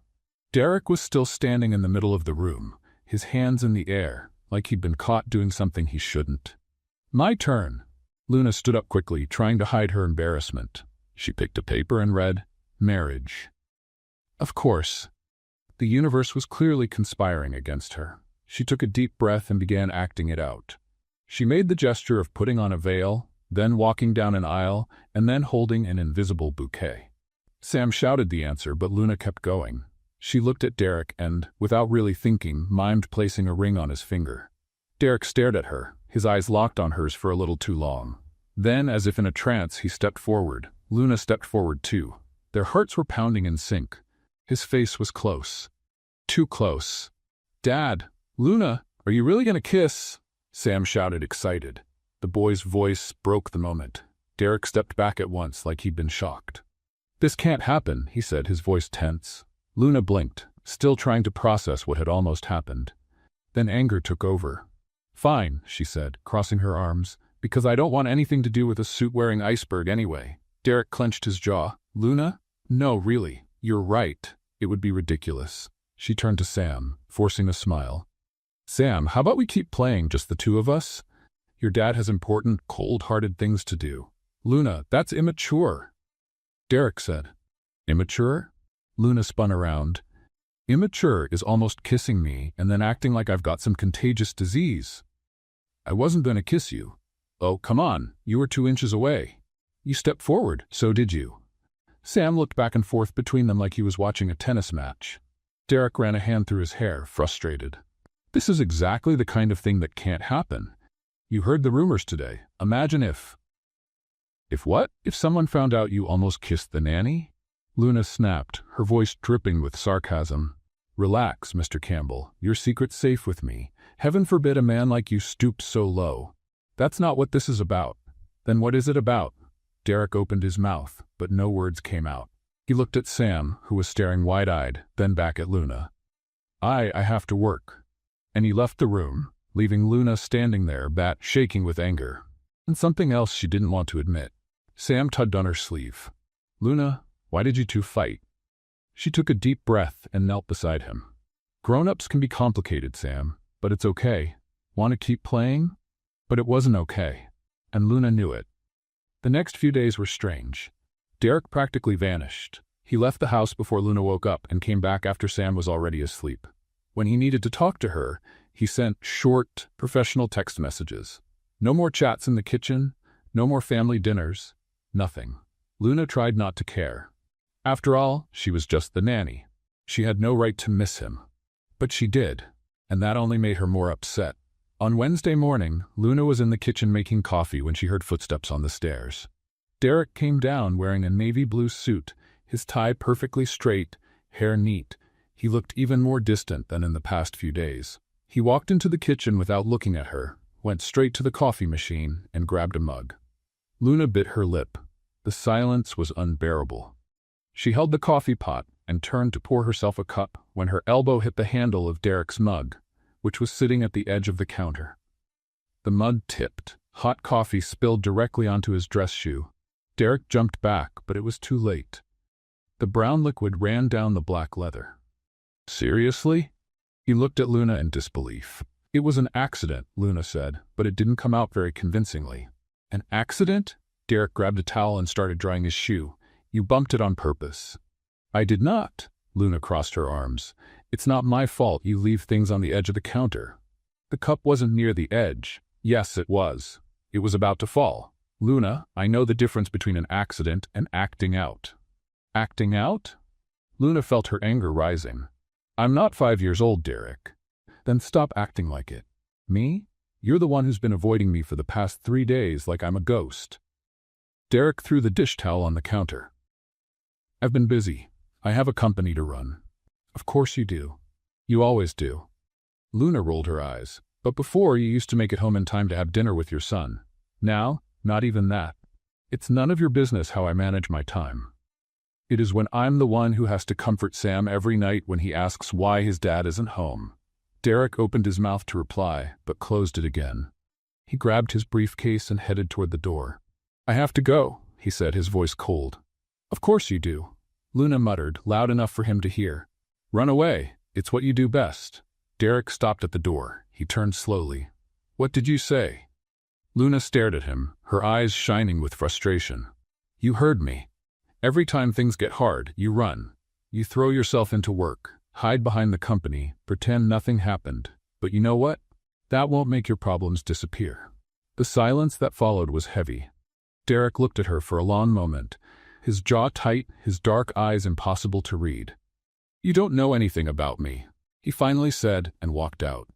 Derek was still standing in the middle of the room, his hands in the air, like he'd been caught doing something he shouldn't. My turn. Luna stood up quickly, trying to hide her embarrassment. She picked a paper and read, marriage. Of course. The universe was clearly conspiring against her. She took a deep breath and began acting it out. She made the gesture of putting on a veil, then walking down an aisle, and then holding an invisible bouquet. Sam shouted the answer, but Luna kept going. She looked at Derek and, without really thinking, mimed placing a ring on his finger. Derek stared at her, his eyes locked on hers for a little too long. Then, as if in a trance, he stepped forward. Luna stepped forward too. Their hearts were pounding in sync. His face was close. Too close. Dad! Luna! Are you really gonna kiss? Sam shouted, excited. The boy's voice broke the moment. Derek stepped back at once, like he'd been shocked. This can't happen, he said, his voice tense. Luna blinked, still trying to process what had almost happened. Then anger took over. Fine, she said, crossing her arms, because I don't want anything to do with a suit-wearing iceberg anyway. Derek clenched his jaw. Luna? No, really. You're right. It would be ridiculous. She turned to Sam, forcing a smile. Sam, how about we keep playing, just the two of us? Your dad has important, cold-hearted things to do. Luna, that's immature. Derek said. Immature? Luna spun around. Immature is almost kissing me and then acting like I've got some contagious disease. I wasn't going to kiss you. Oh, come on, you were 2 inches away. You stepped forward, so did you. Sam looked back and forth between them like he was watching a tennis match. Derek ran a hand through his hair, frustrated. This is exactly the kind of thing that can't happen. You heard the rumors today. Imagine if... If what? If someone found out you almost kissed the nanny? Luna snapped, her voice dripping with sarcasm. Relax, Mr. Campbell. Your secret's safe with me. Heaven forbid a man like you stooped so low. That's not what this is about. Then what is it about? Derek opened his mouth, but no words came out. He looked at Sam, who was staring wide-eyed, then back at Luna. I have to work. And he left the room, leaving Luna standing there, bat shaking with anger. And something else she didn't want to admit. Sam tugged on her sleeve. Luna, why did you two fight? She took a deep breath and knelt beside him. Grown-ups can be complicated, Sam, but it's okay. Want to keep playing? But it wasn't okay. And Luna knew it. The next few days were strange. Derek practically vanished. He left the house before Luna woke up and came back after Sam was already asleep. When he needed to talk to her, he sent short, professional text messages. No more chats in the kitchen, no more family dinners, nothing. Luna tried not to care. After all, she was just the nanny. She had no right to miss him. But she did, and that only made her more upset. On Wednesday morning, Luna was in the kitchen making coffee when she heard footsteps on the stairs. Derek came down wearing a navy blue suit, his tie perfectly straight, hair neat. He looked even more distant than in the past few days. He walked into the kitchen without looking at her, went straight to the coffee machine, and grabbed a mug. Luna bit her lip. The silence was unbearable. She held the coffee pot and turned to pour herself a cup when her elbow hit the handle of Derek's mug, which was sitting at the edge of the counter. The mug tipped. Hot coffee spilled directly onto his dress shoe. Derek jumped back, but it was too late. The brown liquid ran down the black leather. Seriously? He looked at Luna in disbelief. It was an accident, Luna said, but it didn't come out very convincingly. An accident? Derek grabbed a towel and started drying his shoe. You bumped it on purpose. I did not. Luna crossed her arms. It's not my fault you leave things on the edge of the counter. The cup wasn't near the edge. Yes, it was. It was about to fall. Luna, I know the difference between an accident and acting out. Acting out? Luna felt her anger rising. I'm not 5 years old, Derek. Then stop acting like it. Me? You're the one who's been avoiding me for the past 3 days like I'm a ghost. Derek threw the dish towel on the counter. I've been busy. I have a company to run. Of course you do. You always do. Luna rolled her eyes. But before, you used to make it home in time to have dinner with your son. Now, not even that. It's none of your business how I manage my time. It is when I'm the one who has to comfort Sam every night when he asks why his dad isn't home. Derek opened his mouth to reply, but closed it again. He grabbed his briefcase and headed toward the door. I have to go, he said, his voice cold. Of course you do. Luna muttered, loud enough for him to hear. Run away. It's what you do best. Derek stopped at the door. He turned slowly. What did you say? Luna stared at him, her eyes shining with frustration. You heard me. Every time things get hard, you run. You throw yourself into work, hide behind the company, pretend nothing happened. But you know what? That won't make your problems disappear. The silence that followed was heavy. Derek looked at her for a long moment, his jaw tight, his dark eyes impossible to read. You don't know anything about me, he finally said and walked out.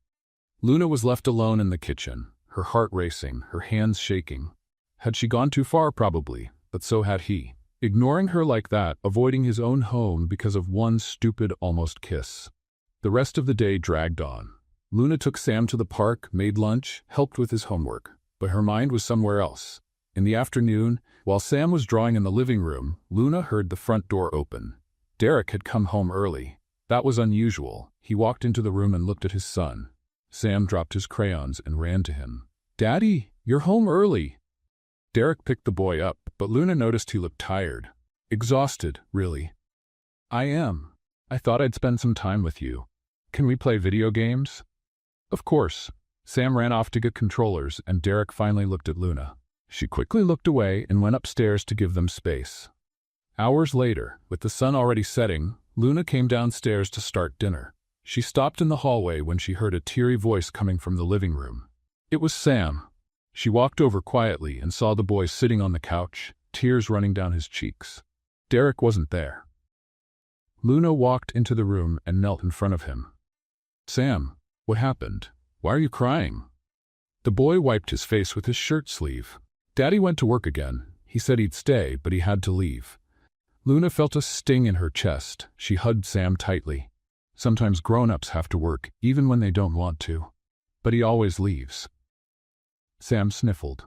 Luna was left alone in the kitchen, her heart racing, her hands shaking. Had she gone too far? Probably, but so had he. Ignoring her like that, avoiding his own home because of one stupid almost kiss. The rest of the day dragged on. Luna took Sam to the park, made lunch, helped with his homework, but her mind was somewhere else. In the afternoon, while Sam was drawing in the living room, Luna heard the front door open. Derek had come home early. That was unusual. He walked into the room and looked at his son. Sam dropped his crayons and ran to him. Daddy, you're home early. Derek picked the boy up, but Luna noticed he looked tired. Exhausted, really. I am. I thought I'd spend some time with you. Can we play video games? Of course. Sam ran off to get controllers, and Derek finally looked at Luna. She quickly looked away and went upstairs to give them space. Hours later, with the sun already setting, Luna came downstairs to start dinner. She stopped in the hallway when she heard a teary voice coming from the living room. It was Sam. She walked over quietly and saw the boy sitting on the couch, tears running down his cheeks. Derek wasn't there. Luna walked into the room and knelt in front of him. Sam, what happened? Why are you crying? The boy wiped his face with his shirt sleeve. Daddy went to work again. He said he'd stay, but he had to leave. Luna felt a sting in her chest. She hugged Sam tightly. Sometimes grown-ups have to work, even when they don't want to. But he always leaves. Sam sniffled.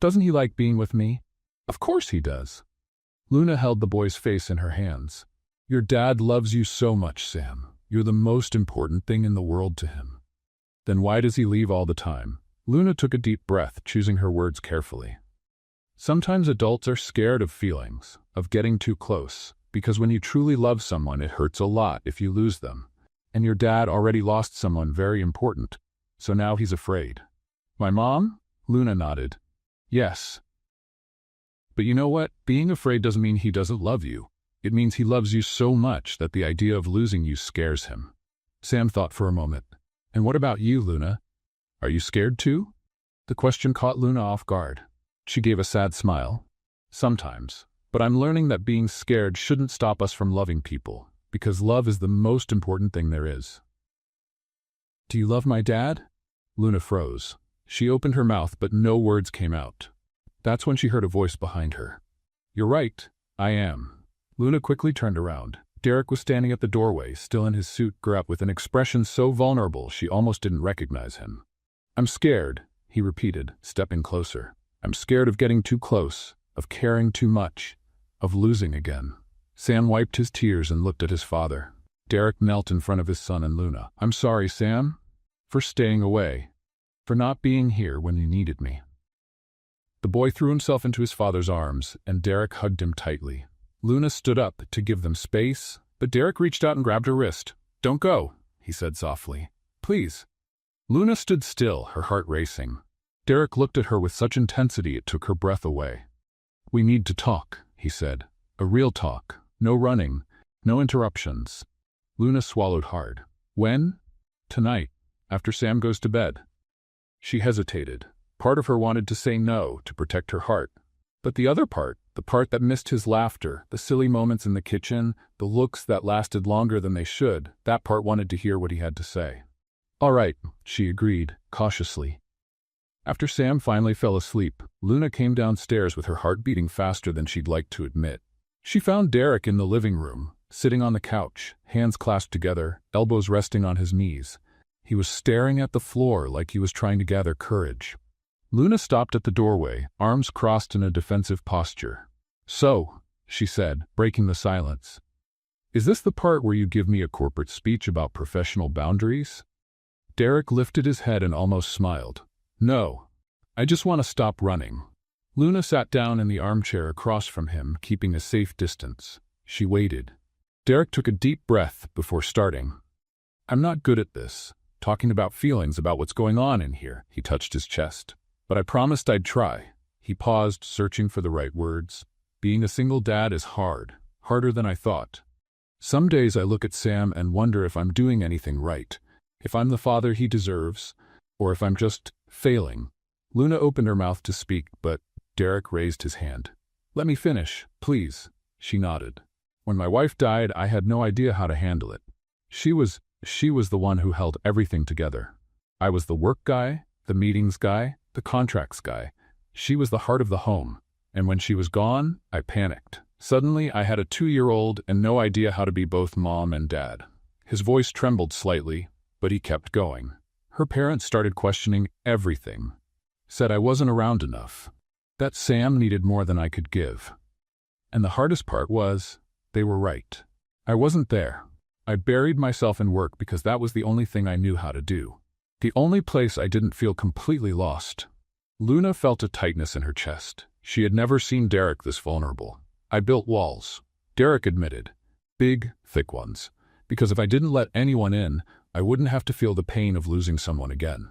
Doesn't he like being with me? Of course he does. Luna held the boy's face in her hands. Your dad loves you so much, Sam. You're the most important thing in the world to him. Then why does he leave all the time? Luna took a deep breath, choosing her words carefully. Sometimes adults are scared of feelings, of getting too close, because when you truly love someone, it hurts a lot if you lose them. And your dad already lost someone very important, so now he's afraid. My mom? Luna nodded. Yes. But you know what? Being afraid doesn't mean he doesn't love you. It means he loves you so much that the idea of losing you scares him. Sam thought for a moment. And what about you, Luna? Are you scared too? The question caught Luna off guard. She gave a sad smile. Sometimes. But I'm learning that being scared shouldn't stop us from loving people, because love is the most important thing there is. Do you love my dad? Luna froze. She opened her mouth, but no words came out. That's when she heard a voice behind her. You're right, I am. Luna quickly turned around. Derek was standing at the doorway, still in his suit, with an expression so vulnerable she almost didn't recognize him. I'm scared, he repeated, stepping closer. I'm scared of getting too close, of caring too much, of losing again. Sam wiped his tears and looked at his father. Derek knelt in front of his son and Luna. I'm sorry, Sam, for staying away, for not being here when you needed me. The boy threw himself into his father's arms, and Derek hugged him tightly. Luna stood up to give them space, but Derek reached out and grabbed her wrist. Don't go, he said softly. Please. Luna stood still, her heart racing. Derek looked at her with such intensity it took her breath away. We need to talk, he said. A real talk. No running. No interruptions. Luna swallowed hard. When? Tonight, after Sam goes to bed. She hesitated. Part of her wanted to say no, to protect her heart. But the other part, the part that missed his laughter, the silly moments in the kitchen, the looks that lasted longer than they should, that part wanted to hear what he had to say. All right, she agreed, cautiously. After Sam finally fell asleep, Luna came downstairs with her heart beating faster than she'd like to admit. She found Derek in the living room, sitting on the couch, hands clasped together, elbows resting on his knees. He was staring at the floor like he was trying to gather courage. Luna stopped at the doorway, arms crossed in a defensive posture. So, she said, breaking the silence. Is this the part where you give me a corporate speech about professional boundaries? Derek lifted his head and almost smiled. No, I just want to stop running. Luna sat down in the armchair across from him, keeping a safe distance. She waited. Derek took a deep breath before starting. I'm not good at this. talking about feelings, about what's going on in here. He touched his chest. But I promised I'd try. He paused, searching for the right words. Being a single dad is hard, harder than I thought. Some days I look at Sam and wonder if I'm doing anything right, if I'm the father he deserves, or if I'm just failing. Luna opened her mouth to speak, but Derek raised his hand. Let me finish, please. She nodded. When my wife died, I had no idea how to handle it. She was the one who held everything together. I was the work guy, the meetings guy, the contracts guy. She was the heart of the home. And when she was gone, I panicked. Suddenly, I had a 2-year-old and no idea how to be both mom and dad. His voice trembled slightly, but he kept going. Her parents started questioning everything. Said I wasn't around enough. That Sam needed more than I could give. And the hardest part was, they were right. I wasn't there. I buried myself in work because that was the only thing I knew how to do. The only place I didn't feel completely lost. Luna felt a tightness in her chest. She had never seen Derek this vulnerable. I built walls, Derek admitted. Big, thick ones. Because if I didn't let anyone in, I wouldn't have to feel the pain of losing someone again.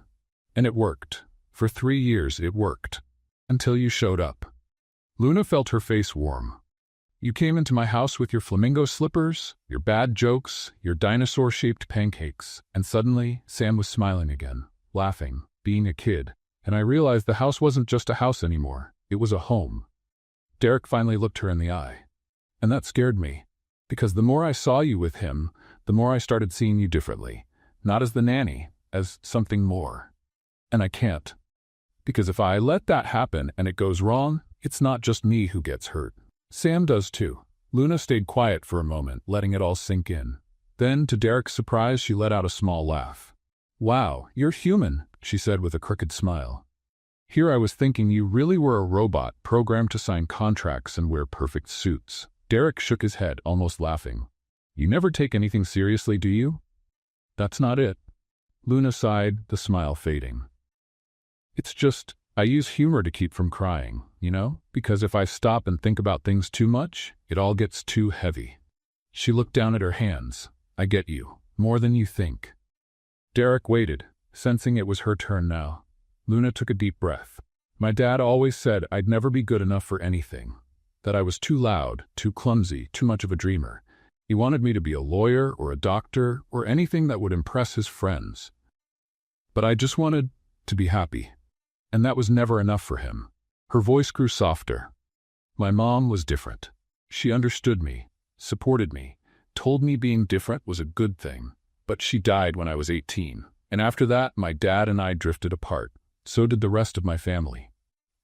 And it worked. For 3 years it worked. Until you showed up. Luna felt her face warm. You came into my house with your flamingo slippers, your bad jokes, your dinosaur-shaped pancakes, and suddenly Sam was smiling again, laughing, being a kid, and I realized the house wasn't just a house anymore, it was a home. Derek finally looked her in the eye. And that scared me, because the more I saw you with him, the more I started seeing you differently, not as the nanny, as something more. And I can't. Because if I let that happen and it goes wrong, it's not just me who gets hurt. Sam does too. Luna stayed quiet for a moment, letting it all sink in. Then, to Derek's surprise, she let out a small laugh. Wow, you're human, she said with a crooked smile. Here I was thinking you really were a robot, programmed to sign contracts and wear perfect suits. Derek shook his head, almost laughing. You never take anything seriously, do you? That's not it. Luna sighed, the smile fading. It's just, I use humor to keep from crying, you know? Because if I stop and think about things too much, it all gets too heavy. She looked down at her hands. I get you. More than you think. Derek waited, sensing it was her turn now. Luna took a deep breath. My dad always said I'd never be good enough for anything. That I was too loud, too clumsy, too much of a dreamer. He wanted me to be a lawyer or a doctor or anything that would impress his friends. But I just wanted to be happy. And that was never enough for him. Her voice grew softer. My mom was different. She understood me, supported me, told me being different was a good thing. But she died when I was 18. And after that, my dad and I drifted apart. So did the rest of my family.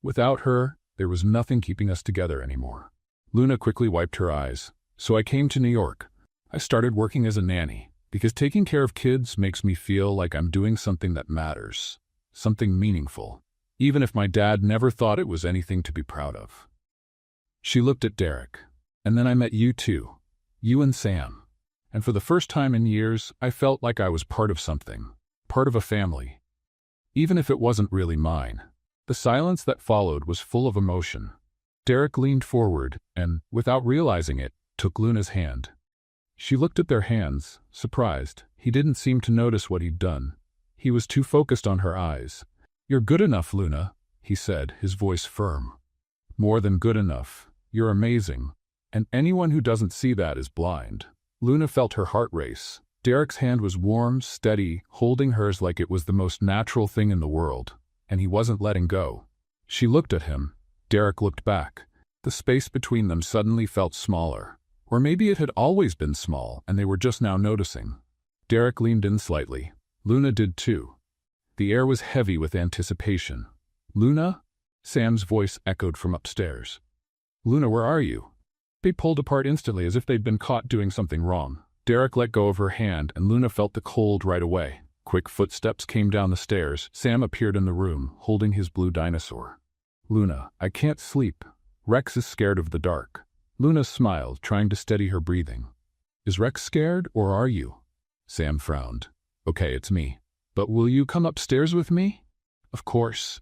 Without her, there was nothing keeping us together anymore. Luna quickly wiped her eyes. So I came to New York. I started working as a nanny, because taking care of kids makes me feel like I'm doing something that matters, something meaningful, even if my dad never thought it was anything to be proud of. She looked at Derek. And then I met you too, you and Sam. And for the first time in years, I felt like I was part of something, part of a family. Even if it wasn't really mine. The silence that followed was full of emotion. Derek leaned forward and, without realizing it, took Luna's hand. She looked at their hands, surprised. He didn't seem to notice what he'd done. He was too focused on her eyes. You're good enough, Luna, he said, his voice firm. More than good enough. You're amazing. And anyone who doesn't see that is blind. Luna felt her heart race. Derek's hand was warm, steady, holding hers like it was the most natural thing in the world. And he wasn't letting go. She looked at him. Derek looked back. The space between them suddenly felt smaller. Or maybe it had always been small, and they were just now noticing. Derek leaned in slightly. Luna did too. The air was heavy with anticipation. Luna? Sam's voice echoed from upstairs. Luna, where are you? They pulled apart instantly as if they'd been caught doing something wrong. Derek let go of her hand, and Luna felt the cold right away. Quick footsteps came down the stairs. Sam appeared in the room, holding his blue dinosaur. Luna, I can't sleep. Rex is scared of the dark. Luna smiled, trying to steady her breathing. Is Rex scared, or are you? Sam frowned. Okay, it's me. But will you come upstairs with me? Of course.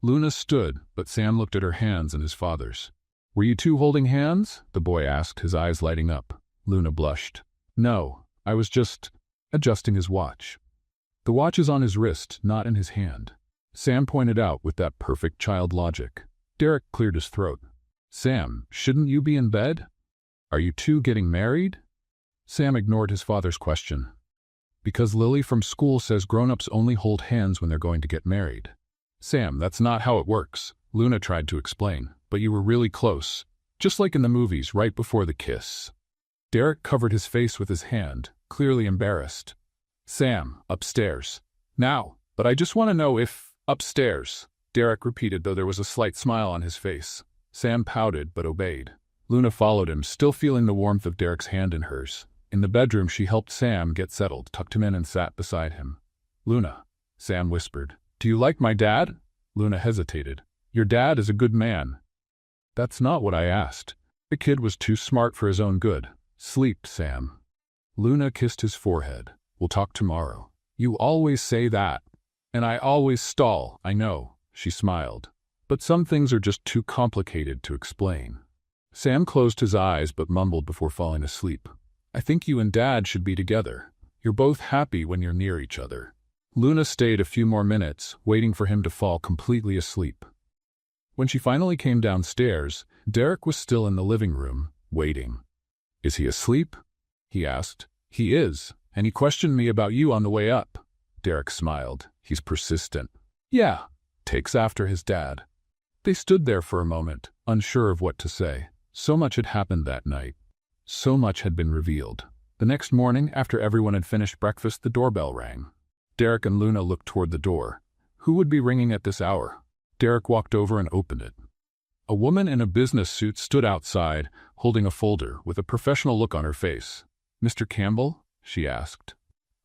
Luna stood, but Sam looked at her hands and his father's. Were you two holding hands? The boy asked, his eyes lighting up. Luna blushed. No, I was just adjusting his watch. The watch is on his wrist, not in his hand, Sam pointed out with that perfect child logic. Derek cleared his throat. Sam, shouldn't you be in bed? Are you two getting married? Sam ignored his father's question. Because Lily from school says grown-ups only hold hands when they're going to get married. Sam, that's not how it works, Luna tried to explain, but you were really close, just like in the movies right before the kiss. Derek covered his face with his hand, clearly embarrassed. Sam, upstairs. Now, but I just want to know if, upstairs, Derek repeated, though there was a slight smile on his face. Sam pouted but obeyed. Luna followed him, still feeling the warmth of Derek's hand in hers. In the bedroom, she helped Sam get settled, tucked him in and sat beside him. Luna, Sam whispered. Do you like my dad? Luna hesitated. Your dad is a good man. That's not what I asked. The kid was too smart for his own good. Sleep, Sam. Luna kissed his forehead. We'll talk tomorrow. You always say that. And I always stall, I know, she smiled. But some things are just too complicated to explain. Sam closed his eyes but mumbled before falling asleep. I think you and Dad should be together. You're both happy when you're near each other. Luna stayed a few more minutes, waiting for him to fall completely asleep. When she finally came downstairs, Derek was still in the living room, waiting. Is he asleep? He asked. He is, and he questioned me about you on the way up. Derek smiled. He's persistent. Yeah, takes after his dad. They stood there for a moment, unsure of what to say. So much had happened that night. So much had been revealed. The next morning, after everyone had finished breakfast, the doorbell rang. Derek and Luna looked toward the door. Who would be ringing at this hour? Derek walked over and opened it. A woman in a business suit stood outside, holding a folder, with a professional look on her face. Mr. Campbell? She asked.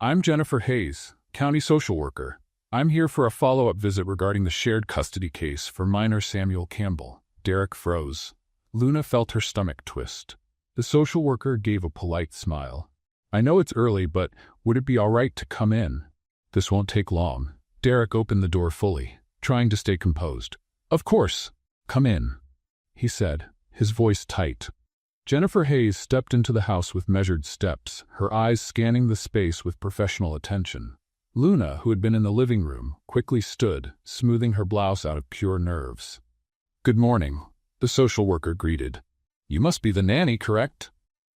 I'm Jennifer Hayes, county social worker. I'm here for a follow-up visit regarding the shared custody case for minor Samuel Campbell. Derek froze. Luna felt her stomach twist. The social worker gave a polite smile. I know it's early, but would it be all right to come in? This won't take long. Derek opened the door fully, trying to stay composed. Of course. Come in, he said, his voice tight. Jennifer Hayes stepped into the house with measured steps, her eyes scanning the space with professional attention. Luna, who had been in the living room, quickly stood, smoothing her blouse out of pure nerves. Good morning, the social worker greeted. You must be the nanny, correct?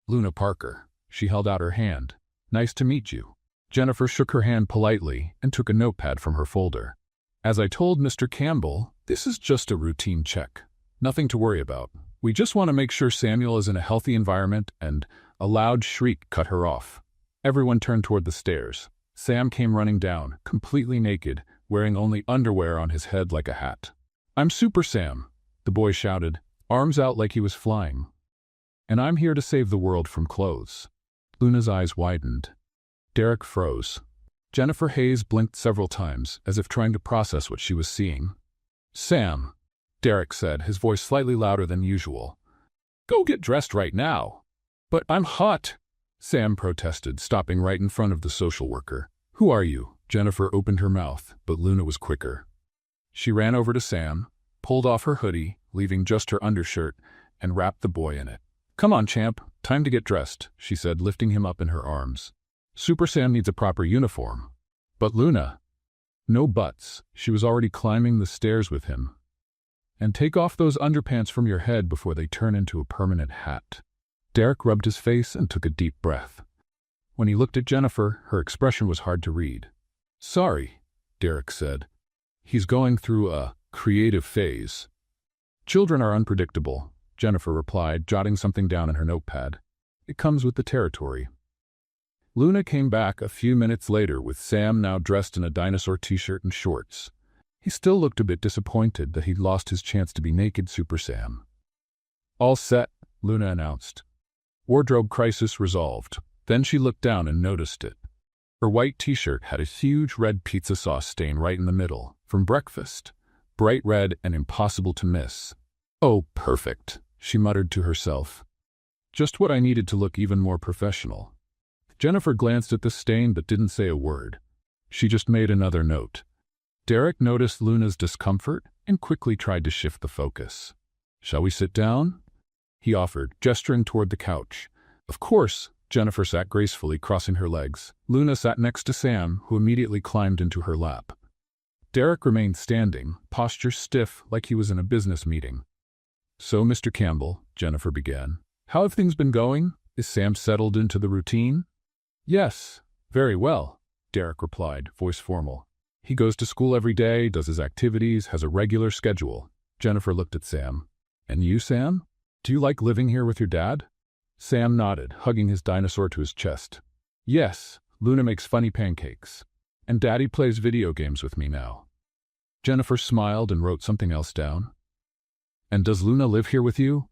Luna Parker. She held out her hand. Nice to meet you. Jennifer shook her hand politely and took a notepad from her folder. As I told Mr. Campbell, this is just a routine check. Nothing to worry about. We just want to make sure Samuel is in a healthy environment, and a loud shriek cut her off. Everyone turned toward the stairs. Sam came running down, completely naked, wearing only underwear on his head like a hat. I'm Super Sam, the boy shouted, arms out like he was flying. And I'm here to save the world from clothes. Luna's eyes widened. Derek froze. Jennifer Hayes blinked several times, as if trying to process what she was seeing. Sam, Derek said, his voice slightly louder than usual. Go get dressed right now. But I'm hot, Sam protested, stopping right in front of the social worker. Who are you? Jennifer opened her mouth, but Luna was quicker. She ran over to Sam, pulled off her hoodie, leaving just her undershirt, and wrapped the boy in it. Come on, champ, time to get dressed, she said, lifting him up in her arms. Super Sam needs a proper uniform. But Luna. No buts, she was already climbing the stairs with him. And take off those underpants from your head before they turn into a permanent hat. Derek rubbed his face and took a deep breath. When he looked at Jennifer, her expression was hard to read. Sorry, Derek said. He's going through a creative phase. Children are unpredictable, Jennifer replied, jotting something down in her notepad. It comes with the territory. Luna came back a few minutes later with Sam now dressed in a dinosaur t-shirt and shorts. He still looked a bit disappointed that he'd lost his chance to be naked Super Sam. All set, Luna announced. Wardrobe crisis resolved. Then she looked down and noticed it. Her white t-shirt had a huge red pizza sauce stain right in the middle, from breakfast. Bright red and impossible to miss. Oh, perfect, she muttered to herself. Just what I needed to look even more professional. Jennifer glanced at the stain but didn't say a word. She just made another note. Derek noticed Luna's discomfort and quickly tried to shift the focus. Shall we sit down? He offered, gesturing toward the couch. Of course, Jennifer sat gracefully, crossing her legs. Luna sat next to Sam, who immediately climbed into her lap. Derek remained standing, posture stiff like he was in a business meeting. "So, Mr. Campbell," Jennifer began, "how have things been going? Is Sam settled into the routine?" "Yes, very well," Derek replied, voice formal. "He goes to school every day, does his activities, has a regular schedule." Jennifer looked at Sam. "And you, Sam? Do you like living here with your dad?" Sam nodded, hugging his dinosaur to his chest. "Yes, Luna makes funny pancakes. And Daddy plays video games with me now." Jennifer smiled and wrote something else down. "And does Luna live here with you?"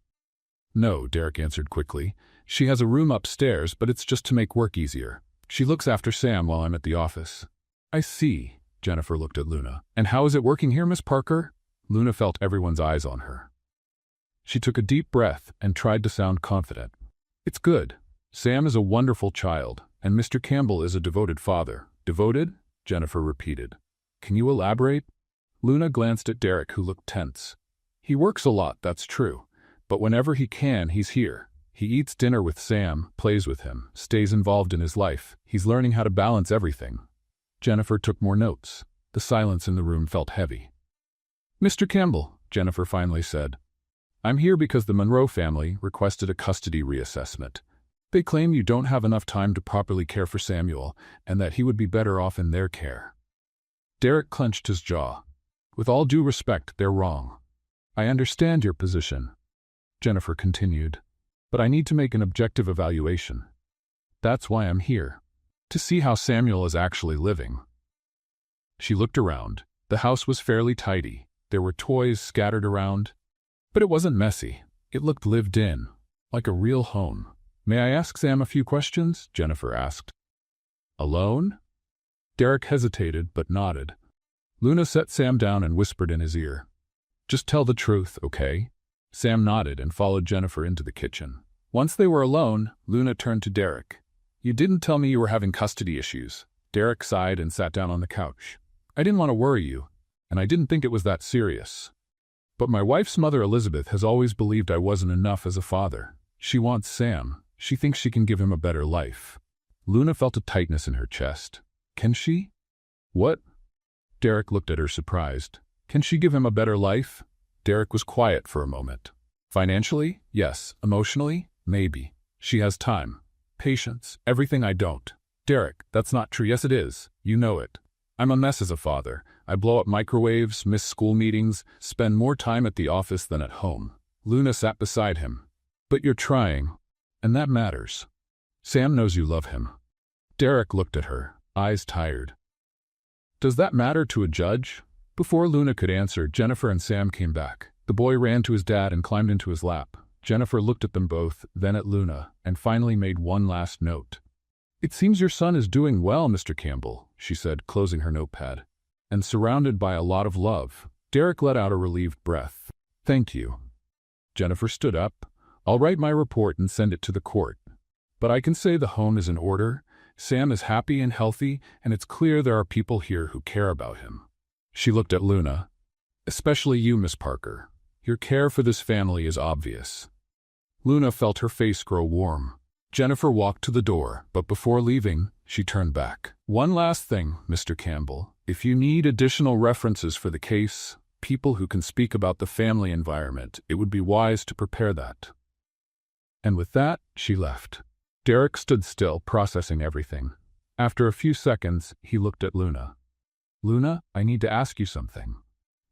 "No," Derek answered quickly. "She has a room upstairs, but it's just to make work easier. She looks after Sam while I'm at the office." "I see." Jennifer looked at Luna. "And how is it working here, Miss Parker?" Luna felt everyone's eyes on her. She took a deep breath and tried to sound confident. "It's good. Sam is a wonderful child, and Mr. Campbell is a devoted father." "Devoted?" Jennifer repeated. "Can you elaborate?" Luna glanced at Derek, who looked tense. "He works a lot, that's true. But whenever he can, he's here. He eats dinner with Sam, plays with him, stays involved in his life. He's learning how to balance everything." Jennifer took more notes. The silence in the room felt heavy. "Mr. Campbell," Jennifer finally said, "I'm here because the Monroe family requested a custody reassessment. They claim you don't have enough time to properly care for Samuel, and that he would be better off in their care." Derek clenched his jaw. "With all due respect, they're wrong. I understand your position," Jennifer continued, "but I need to make an objective evaluation. That's why I'm here, to see how Samuel is actually living." She looked around. The house was fairly tidy. There were toys scattered around, but it wasn't messy. It looked lived in, like a real home. "May I ask Sam a few questions?" Jennifer asked. "Alone?" Derek hesitated but nodded. Luna set Sam down and whispered in his ear, "Just tell the truth, okay?" Sam nodded and followed Jennifer into the kitchen. Once they were alone, Luna turned to Derek. "You didn't tell me you were having custody issues." Derek sighed and sat down on the couch. "I didn't want to worry you, and I didn't think it was that serious. But my wife's mother, Elizabeth, has always believed I wasn't enough as a father. She wants Sam. She thinks she can give him a better life." Luna felt a tightness in her chest. "Can she?" "What?" Derek looked at her surprised. "Can she give him a better life?" Derek was quiet for a moment. "Financially? Yes. Emotionally? Maybe. She has time. Patience. Everything I don't." "Derek, that's not true." "Yes, it is. You know it. I'm a mess as a father. I blow up microwaves, miss school meetings, spend more time at the office than at home." Luna sat beside him. "But you're trying, and that matters. Sam knows you love him." Derek looked at her, eyes tired. "Does that matter to a judge?" Before Luna could answer, Jennifer and Sam came back. The boy ran to his dad and climbed into his lap. Jennifer looked at them both, then at Luna, and finally made one last note. "It seems your son is doing well, Mr. Campbell," she said, closing her notepad. "And surrounded by a lot of love." Derek let out a relieved breath. "Thank you." Jennifer stood up. "I'll write my report and send it to the court. But I can say the home is in order, Sam is happy and healthy, and it's clear there are people here who care about him." She looked at Luna. "Especially you, Miss Parker. Your care for this family is obvious." Luna felt her face grow warm. Jennifer walked to the door, but before leaving, she turned back. "One last thing, Mr. Campbell. If you need additional references for the case, people who can speak about the family environment, it would be wise to prepare that." And with that, she left. Derek stood still, processing everything. After a few seconds, he looked at Luna. "Luna, I need to ask you something."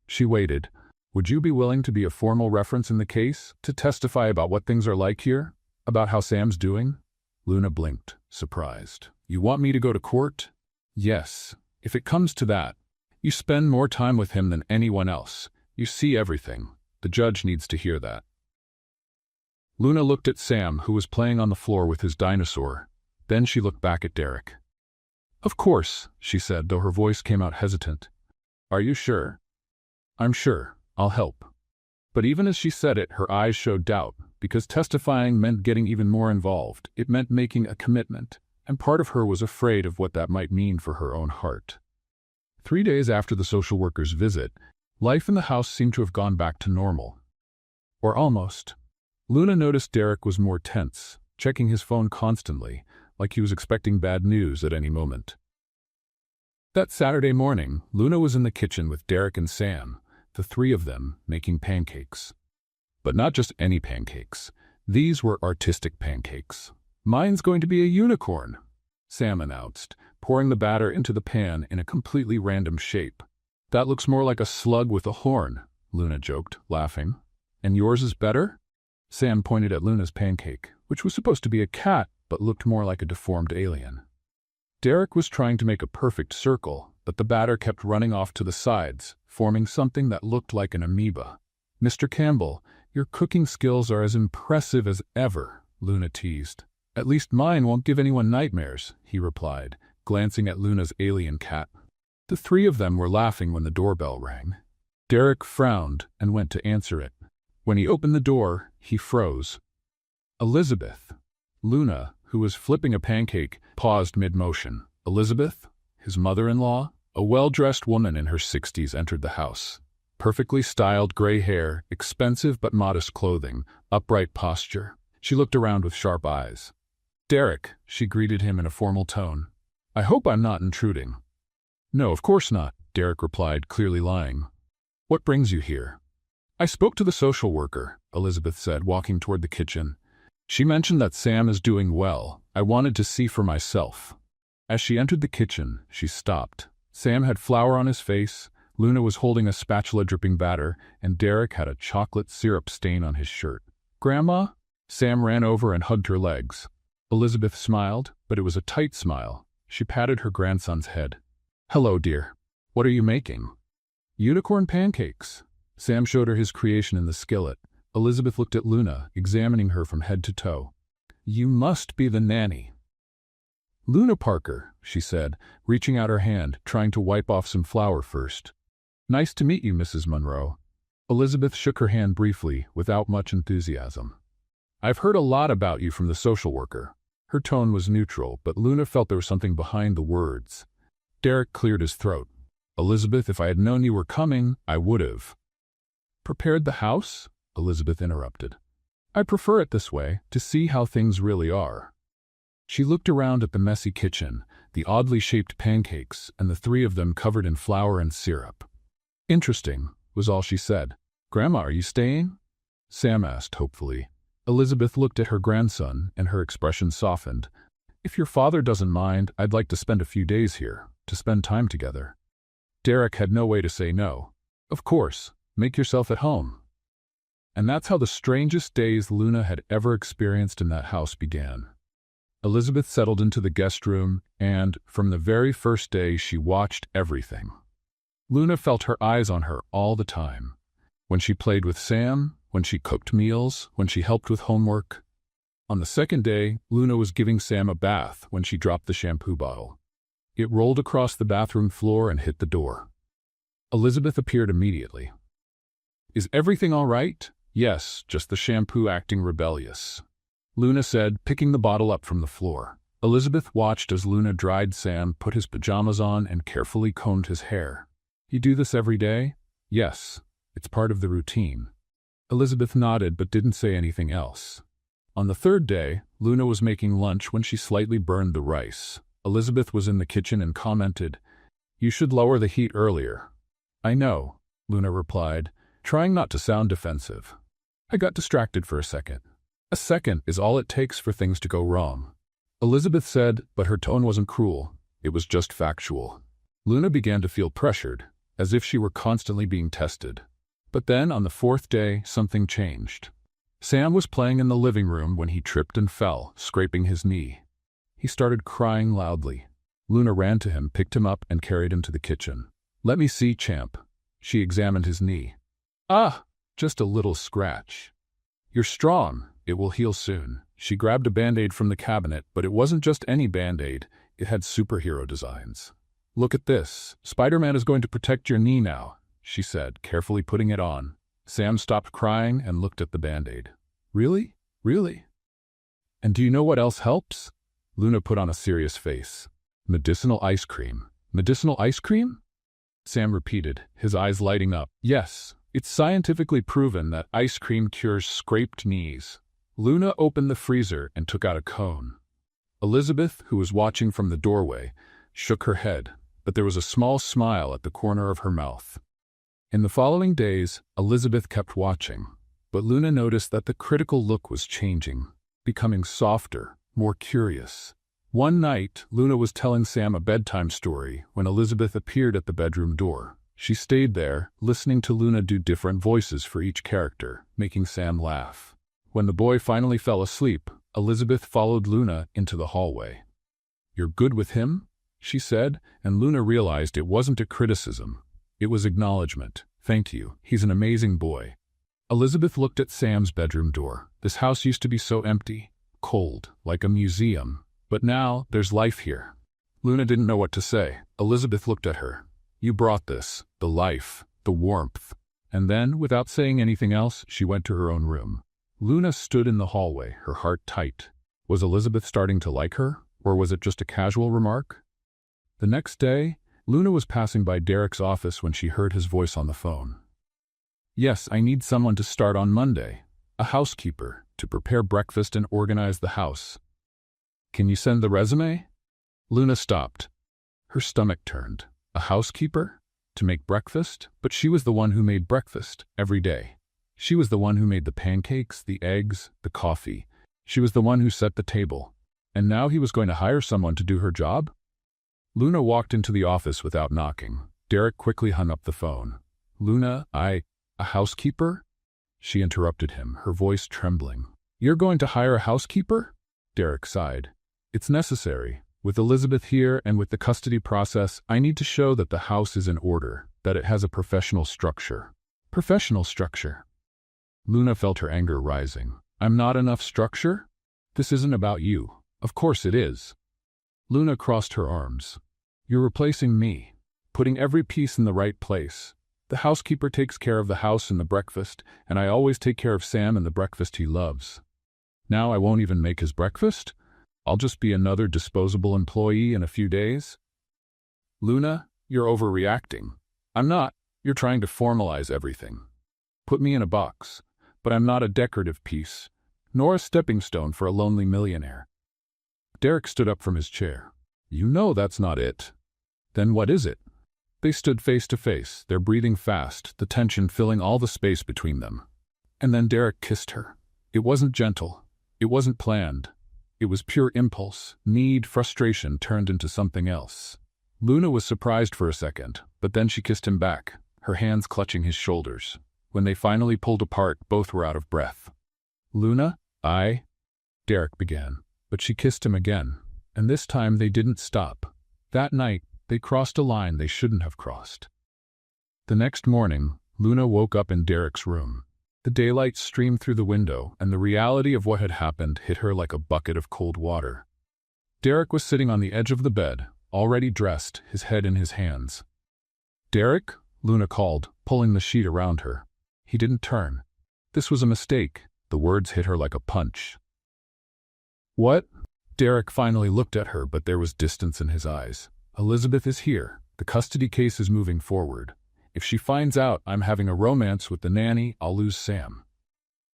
She waited. "Would you be willing to be a formal reference in the case, to testify about what things are like here? About how Sam's doing?" Luna blinked, surprised. "You want me to go to court?" "Yes. If it comes to that. You spend more time with him than anyone else. You see everything. The judge needs to hear that." Luna looked at Sam, who was playing on the floor with his dinosaur. Then she looked back at Derek. "Of course," she said, though her voice came out hesitant. "Are you sure?" "I'm sure. I'll help." But even as she said it, her eyes showed doubt, because testifying meant getting even more involved. It meant making a commitment, and part of her was afraid of what that might mean for her own heart. 3 days after the social worker's visit, life in the house seemed to have gone back to normal. Or almost. Luna noticed Derek was more tense. checking his phone constantly, like he was expecting bad news at any moment. That Saturday morning, Luna was in the kitchen with Derek and Sam, the three of them making pancakes. But not just any pancakes. These were artistic pancakes. "Mine's going to be a unicorn," Sam announced, pouring the batter into the pan in a completely random shape. "That looks more like a slug with a horn," Luna joked, laughing. "And yours is better?" Sam pointed at Luna's pancake, which was supposed to be a cat but looked more like a deformed alien. Derek was trying to make a perfect circle, but the batter kept running off to the sides, forming something that looked like an amoeba. "Mr. Campbell, your cooking skills are as impressive as ever," Luna teased. "At least mine won't give anyone nightmares," he replied, glancing at Luna's alien cat. The three of them were laughing when the doorbell rang. Derek frowned and went to answer it. When he opened the door, he froze. "Elizabeth." Luna, who was flipping a pancake, paused mid-motion. Elizabeth, his mother-in-law, a well-dressed woman in her 60s, entered the house. Perfectly styled gray hair, expensive but modest clothing, upright posture. She looked around with sharp eyes. "Derek," she greeted him in a formal tone. "I hope I'm not intruding." "No, of course not," Derek replied, clearly lying. "What brings you here?" "I spoke to the social worker," Elizabeth said, walking toward the kitchen. "She mentioned that Sam is doing well. I wanted to see for myself." As she entered the kitchen, she stopped. Sam had flour on his face, Luna was holding a spatula dripping batter, and Derek had a chocolate syrup stain on his shirt. "Grandma?" Sam ran over and hugged her legs. Elizabeth smiled, but it was a tight smile. She patted her grandson's head. "Hello, dear. What are you making?" "Unicorn pancakes." Sam showed her his creation in the skillet. Elizabeth looked at Luna, examining her from head to toe. "You must be the nanny." "Luna Parker," she said, reaching out her hand, trying to wipe off some flour first. "Nice to meet you, Mrs. Monroe." Elizabeth shook her hand briefly, without much enthusiasm. "I've heard a lot about you from the social worker." Her tone was neutral, but Luna felt there was something behind the words. Derek cleared his throat. "Elizabeth, if I had known you were coming, I would have." "Prepared the house?" Elizabeth interrupted. "I prefer it this way, to see how things really are." She looked around at the messy kitchen, the oddly shaped pancakes, and the three of them covered in flour and syrup. "Interesting," was all she said. "Grandma, are you staying?" Sam asked hopefully. Elizabeth looked at her grandson, and her expression softened. "If your father doesn't mind, I'd like to spend a few days here, to spend time together." Derek had no way to say no. "Of course, make yourself at home." And that's how the strangest days Luna had ever experienced in that house began. Elizabeth settled into the guest room, and, from the very first day, she watched everything. Luna felt her eyes on her all the time. When she played with Sam, when she cooked meals, when she helped with homework. On the second day, Luna was giving Sam a bath when she dropped the shampoo bottle. It rolled across the bathroom floor and hit the door. Elizabeth appeared immediately. "Is everything all right?" "Yes, just the shampoo acting rebellious," Luna said, picking the bottle up from the floor. Elizabeth watched as Luna dried Sam, put his pajamas on, and carefully combed his hair. "You do this every day?" "Yes, it's part of the routine." Elizabeth nodded but didn't say anything else. On the third day, Luna was making lunch when she slightly burned the rice. Elizabeth was in the kitchen and commented, "You should lower the heat earlier." "I know," Luna replied, trying not to sound defensive. "I got distracted for a second." "A second is all it takes for things to go wrong," Elizabeth said, but her tone wasn't cruel. It was just factual. Luna began to feel pressured, as if she were constantly being tested. But then, on the fourth day, something changed. Sam was playing in the living room when he tripped and fell, scraping his knee. He started crying loudly. Luna ran to him, picked him up, and carried him to the kitchen. "Let me see, champ." She examined his knee. "Ah, just a little scratch." "You're strong. It will heal soon." She grabbed a Band-Aid from the cabinet, but it wasn't just any Band-Aid. It had superhero designs. "Look at this. Spider-Man is going to protect your knee now," she said, carefully putting it on. Sam stopped crying and looked at the Band-Aid. "Really? Really? And do you know what else helps?" Luna put on a serious face. "Medicinal ice cream." "Medicinal ice cream?" Sam repeated, his eyes lighting up. "Yes, it's scientifically proven that ice cream cures scraped knees." Luna opened the freezer and took out a cone. Elizabeth, who was watching from the doorway, shook her head, but there was a small smile at the corner of her mouth. In the following days, Elizabeth kept watching, but Luna noticed that the critical look was changing, becoming softer, more curious. One night, Luna was telling Sam a bedtime story when Elizabeth appeared at the bedroom door. She stayed there, listening to Luna do different voices for each character, making Sam laugh. When the boy finally fell asleep, Elizabeth followed Luna into the hallway. "You're good with him?" she said, and Luna realized it wasn't a criticism. It was acknowledgement. "Thank you. He's an amazing boy." Elizabeth looked at Sam's bedroom door. This house used to be so empty, cold, like a museum. But now, there's life here. Luna didn't know what to say. Elizabeth looked at her. "You brought this, the life, the warmth." And then, without saying anything else, she went to her own room. Luna stood in the hallway, her heart tight. Was Elizabeth starting to like her, or was it just a casual remark? The next day, Luna was passing by Derek's office when she heard his voice on the phone. "Yes, I need someone to start on Monday. A housekeeper, to prepare breakfast and organize the house. Can you send the resume?" Luna stopped. Her stomach turned. A housekeeper? To make breakfast? But she was the one who made breakfast every day. She was the one who made the pancakes, the eggs, the coffee. She was the one who set the table. And now he was going to hire someone to do her job? Luna walked into the office without knocking. Derek quickly hung up the phone. "Luna, a housekeeper?" She interrupted him, her voice trembling. "You're going to hire a housekeeper?" Derek sighed. "It's necessary. With Elizabeth here and with the custody process, I need to show that the house is in order, that it has a professional structure." "Professional structure?" Luna felt her anger rising. "I'm not enough structure? This isn't about you." "Of course it is." Luna crossed her arms. "You're replacing me, putting every piece in the right place. The housekeeper takes care of the house and the breakfast, and I always take care of Sam and the breakfast he loves. Now I won't even make his breakfast? I'll just be another disposable employee in a few days?" "Luna, you're overreacting." "I'm not. You're trying to formalize everything. Put me in a box. But I'm not a decorative piece, nor a stepping stone for a lonely millionaire." Derek stood up from his chair. "You know that's not it." "Then what is it?" They stood face to face, their breathing fast, the tension filling all the space between them. And then Derek kissed her. It wasn't gentle. It wasn't planned. It was pure impulse, need, frustration turned into something else. Luna was surprised for a second, but then she kissed him back, her hands clutching his shoulders. When they finally pulled apart, both were out of breath. "Luna, Derek began, but she kissed him again, and this time they didn't stop. That night, they crossed a line they shouldn't have crossed. The next morning, Luna woke up in Derek's room. The daylight streamed through the window, and the reality of what had happened hit her like a bucket of cold water. Derek was sitting on the edge of the bed, already dressed, his head in his hands. "Derek?" Luna called, pulling the sheet around her. He didn't turn. This was a mistake. The words hit her like a punch. "What?" Derek finally looked at her, but there was distance in his eyes. "Elizabeth is here. The custody case is moving forward. If she finds out I'm having a romance with the nanny, I'll lose Sam."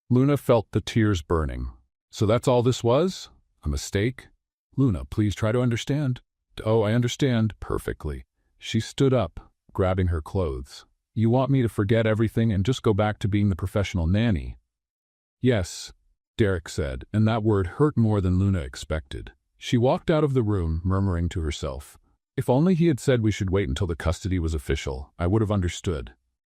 Luna felt the tears burning. "So that's all this was? A mistake?" "Luna, please try to understand." "Oh, I understand perfectly." She stood up, grabbing her clothes. "You want me to forget everything and just go back to being the professional nanny?" "Yes," Derek said, and that word hurt more than Luna expected. She walked out of the room, murmuring to herself, "If only he had said we should wait until the custody was official, I would have understood.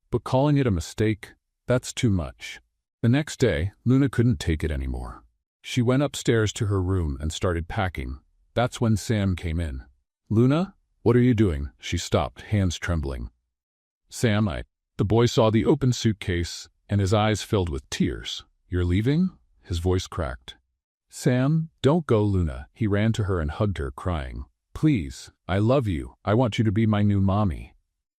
But calling it a mistake, that's too much." The next day, Luna couldn't take it anymore. She went upstairs to her room and started packing. That's when Sam came in. "Luna, what are you doing?" She stopped, hands trembling. "Sam, The boy saw the open suitcase, and his eyes filled with tears. "You're leaving?" His voice cracked. "Sam, don't go, Luna." He ran to her and hugged her, crying. "Please, I love you. I want you to be my new mommy."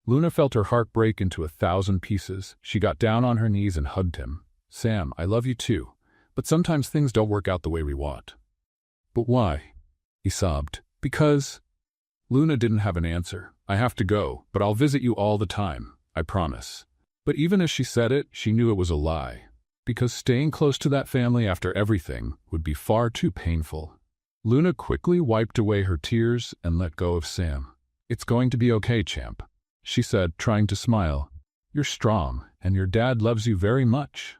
Luna felt her heart break into 1,000 pieces. She got down on her knees and hugged him. "Sam, I love you too. But sometimes things don't work out the way we want." "But why?" He sobbed. "Because—" Luna didn't have an answer. "I have to go, but I'll visit you all the time. I promise." But even as she said it, she knew it was a lie. because staying close to that family after everything would be far too painful. Luna quickly wiped away her tears and let go of Sam. "It's going to be okay, champ," she said, trying to smile. "You're strong, and your dad loves you very much."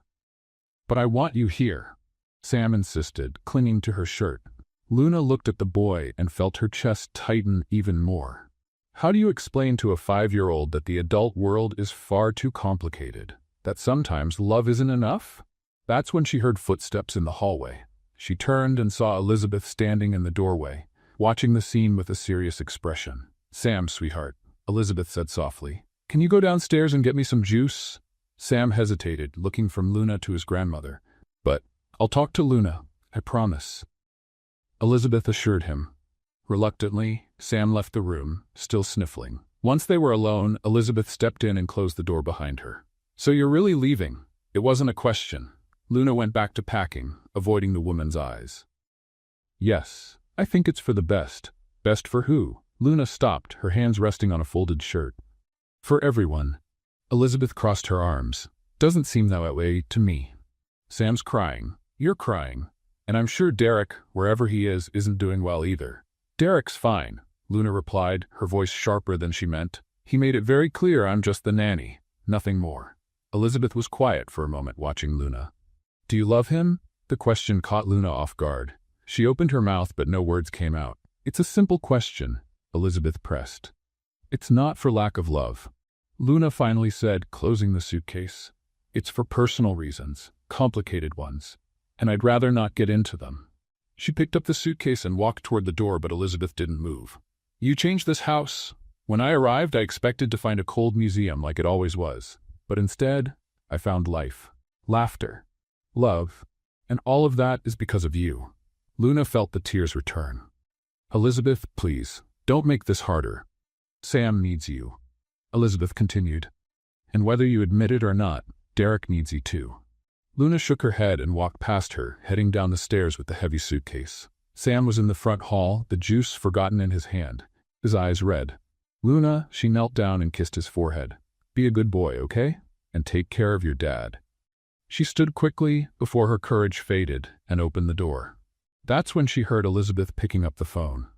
"But I want you here," Sam insisted, clinging to her shirt. Luna looked at the boy and felt her chest tighten even more. How do you explain to a 5-year-old that the adult world is far too complicated? That sometimes love isn't enough? That's when she heard footsteps in the hallway. She turned and saw Elizabeth standing in the doorway, watching the scene with a serious expression. "Sam, sweetheart," Elizabeth said softly. "Can you go downstairs and get me some juice?" Sam hesitated, looking from Luna to his grandmother. "But I'll talk to Luna, I promise," Elizabeth assured him. Reluctantly, Sam left the room, still sniffling. Once they were alone, Elizabeth stepped in and closed the door behind her. "So you're really leaving?" It wasn't a question. Luna went back to packing, avoiding the woman's eyes. "Yes, I think it's for the best." "Best for who?" Luna stopped, her hands resting on a folded shirt. "For everyone." Elizabeth crossed her arms. "Doesn't seem that way to me." "Sam's crying. You're crying. And I'm sure Derek, wherever he is, isn't doing well either." "Derek's fine," Luna replied, her voice sharper than she meant. "He made it very clear I'm just the nanny, nothing more." Elizabeth was quiet for a moment, watching Luna. "Do you love him?" The question caught Luna off guard. She opened her mouth, but no words came out. "It's a simple question," Elizabeth pressed. "It's not for lack of love," Luna finally said, closing the suitcase. "It's for personal reasons, complicated ones, and I'd rather not get into them." She picked up the suitcase and walked toward the door, but Elizabeth didn't move. "You changed this house. When I arrived, I expected to find a cold museum like it always was. But instead, I found life, laughter, love, and all of that is because of you." Luna felt the tears return. "Elizabeth, please, don't make this harder. Sam needs you," Elizabeth continued. "And whether you admit it or not, Derek needs you too." Luna shook her head and walked past her, heading down the stairs with the heavy suitcase. Sam was in the front hall, the juice forgotten in his hand, his eyes red. "Luna," she knelt down and kissed his forehead. "Be a good boy, okay? And take care of your dad." She stood quickly before her courage faded and opened the door. That's when she heard Elizabeth picking up the phone.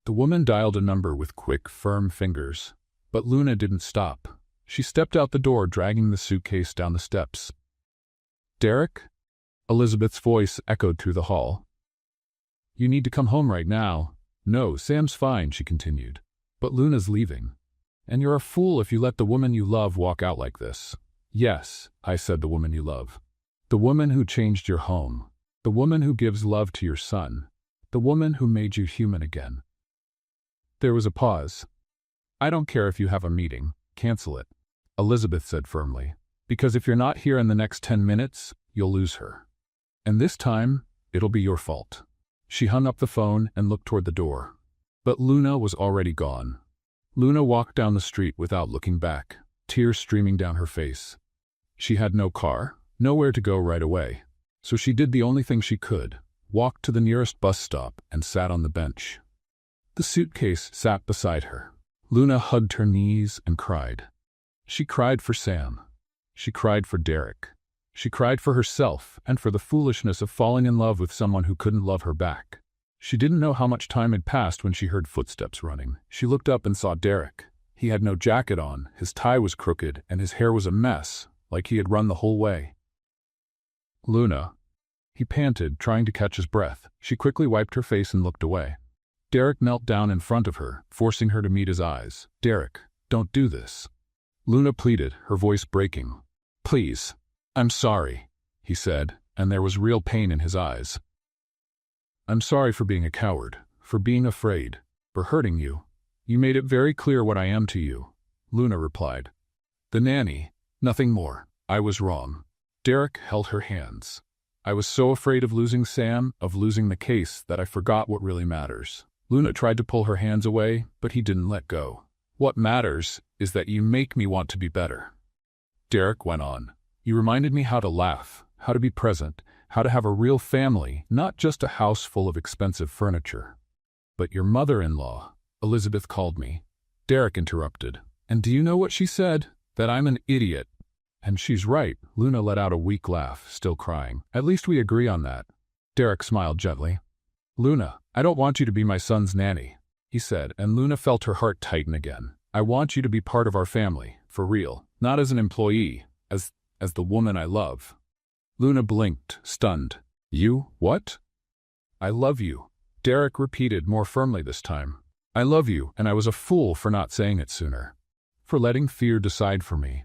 The woman dialed a number with quick, firm fingers. But Luna didn't stop. She stepped out the door, dragging the suitcase down the steps. "Derek?" Elizabeth's voice echoed through the hall. "You need to come home right now." "No, Sam's fine," she continued. "But Luna's leaving. And you're a fool if you let the woman you love walk out like this." "Yes," I said, "the woman you love. The woman who changed your home. The woman who gives love to your son. The woman who made you human again." There was a pause. "I don't care if you have a meeting. Cancel it," Elizabeth said firmly. "Because if you're not here in the next 10 minutes, you'll lose her. And this time, it'll be your fault." She hung up the phone and looked toward the door. But Luna was already gone. Luna walked down the street without looking back, tears streaming down her face. She had no car, nowhere to go right away. So she did the only thing she could, walked to the nearest bus stop and sat on the bench. The suitcase sat beside her. Luna hugged her knees and cried. She cried for Sam. She cried for Derek. She cried for herself and for the foolishness of falling in love with someone who couldn't love her back. She didn't know how much time had passed when she heard footsteps running. She looked up and saw Derek. He had no jacket on, his tie was crooked, and his hair was a mess, like he had run the whole way. "Luna," he panted, trying to catch his breath. She quickly wiped her face and looked away. Derek knelt down in front of her, forcing her to meet his eyes. "Derek, don't do this," Luna pleaded, her voice breaking. "Please. I'm sorry," he said, and there was real pain in his eyes. "I'm sorry for being a coward, for being afraid, for hurting you. You made it very clear what I am to you," Luna replied. "The nanny, nothing more. I was wrong." Derek held her hands. "I was so afraid of losing Sam, of losing the case, that I forgot what really matters." Luna tried to pull her hands away, but he didn't let go. "What matters is that you make me want to be better," Derek went on. "You reminded me how to laugh, how to be present, how to have a real family, not just a house full of expensive furniture." "But your mother-in-law," Elizabeth called me. Derek interrupted. "And do you know what she said? That I'm an idiot." And she's right, Luna let out a weak laugh, still crying. At least we agree on that. Derek smiled gently. Luna, I don't want you to be my son's nanny, he said, and Luna felt her heart tighten again. I want you to be part of our family, for real, not as an employee, as the woman I love. Luna blinked, stunned. You, what? I love you, Derek repeated more firmly this time. I love you, and I was a fool for not saying it sooner. For letting fear decide for me.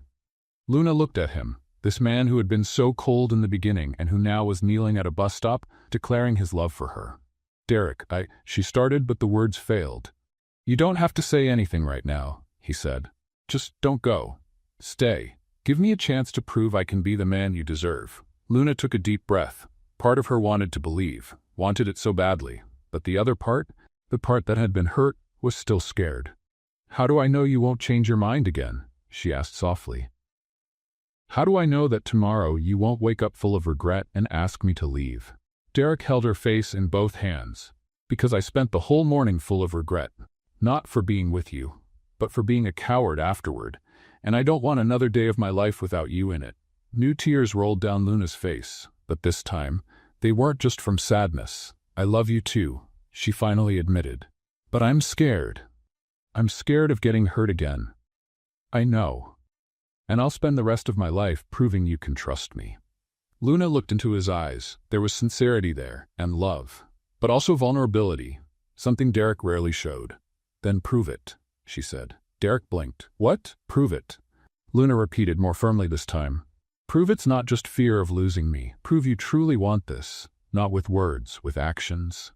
Luna looked at him, this man who had been so cold in the beginning and who now was kneeling at a bus stop, declaring his love for her. Derek, she started, but the words failed. You don't have to say anything right now, he said. Just don't go. Stay. Give me a chance to prove I can be the man you deserve. Luna took a deep breath. Part of her wanted to believe, wanted it so badly, but the other part, the part that had been hurt, was still scared. How do I know you won't change your mind again? She asked softly. How do I know that tomorrow you won't wake up full of regret and ask me to leave? Derek held her face in both hands. Because I spent the whole morning full of regret. Not for being with you, but for being a coward afterward. And I don't want another day of my life without you in it. New tears rolled down Luna's face, but this time, they weren't just from sadness. I love you too, she finally admitted. But I'm scared. I'm scared of getting hurt again. I know. And I'll spend the rest of my life proving you can trust me. Luna looked into his eyes. There was sincerity there, and love. But also vulnerability, something Derek rarely showed. Then prove it, she said. Derek blinked. What? Prove it. Luna repeated more firmly this time. Prove it's not just fear of losing me. Prove you truly want this, not with words, with actions.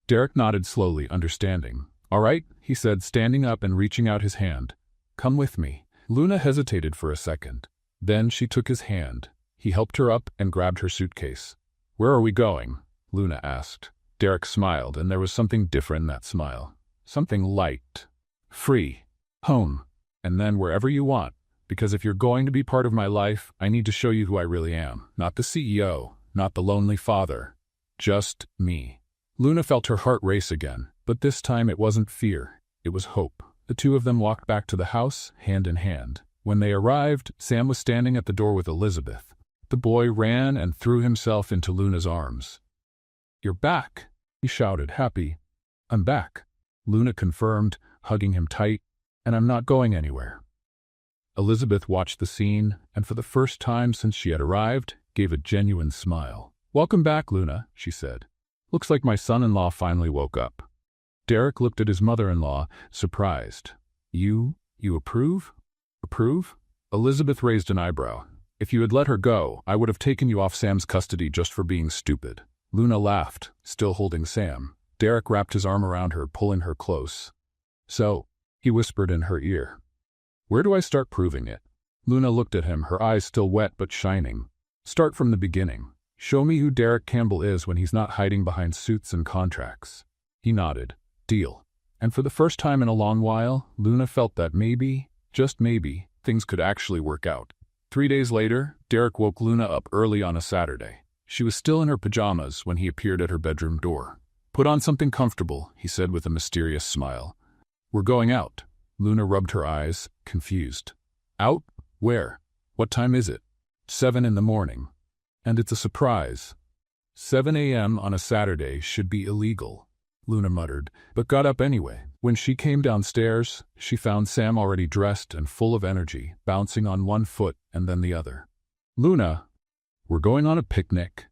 Derek nodded slowly, understanding. All right, he said, standing up and reaching out his hand. Come with me. Luna hesitated for a second. Then she took his hand. He helped her up and grabbed her suitcase. Where are we going? Luna asked. Derek smiled, and there was something different in that smile. Something light. Free. Home. And then wherever you want. Because if you're going to be part of my life, I need to show you who I really am. Not the CEO, not the lonely father. Just me. Luna felt her heart race again, but this time it wasn't fear. It was hope. The two of them walked back to the house, hand in hand. When they arrived, Sam was standing at the door with Elizabeth. The boy ran and threw himself into Luna's arms. You're back, he shouted, happy. I'm back, Luna confirmed, hugging him tight, and I'm not going anywhere. Elizabeth watched the scene, and for the first time since she had arrived, gave a genuine smile. Welcome back, Luna, she said. Looks like my son-in-law finally woke up. Derek looked at his mother-in-law, surprised. You approve? Approve? Elizabeth raised an eyebrow. If you had let her go, I would have taken you off Sam's custody just for being stupid. Luna laughed, still holding Sam. Derek wrapped his arm around her, pulling her close. So, he whispered in her ear. Where do I start proving it? Luna looked at him, her eyes still wet but shining. Start from the beginning. Show me who Derek Campbell is when he's not hiding behind suits and contracts. He nodded. Deal. And for the first time in a long while, Luna felt that maybe, just maybe, things could actually work out. 3 days later, Derek woke Luna up early on a Saturday. She was still in her pajamas when he appeared at her bedroom door. Put on something comfortable, he said with a mysterious smile. We're going out. Luna rubbed her eyes, confused. Out? Where? What time is it? 7 in the morning. And it's a surprise. 7 a.m. on a Saturday should be illegal, Luna muttered, but got up anyway. When she came downstairs, she found Sam already dressed and full of energy, bouncing on one foot and then the other. Luna, we're going on a picnic.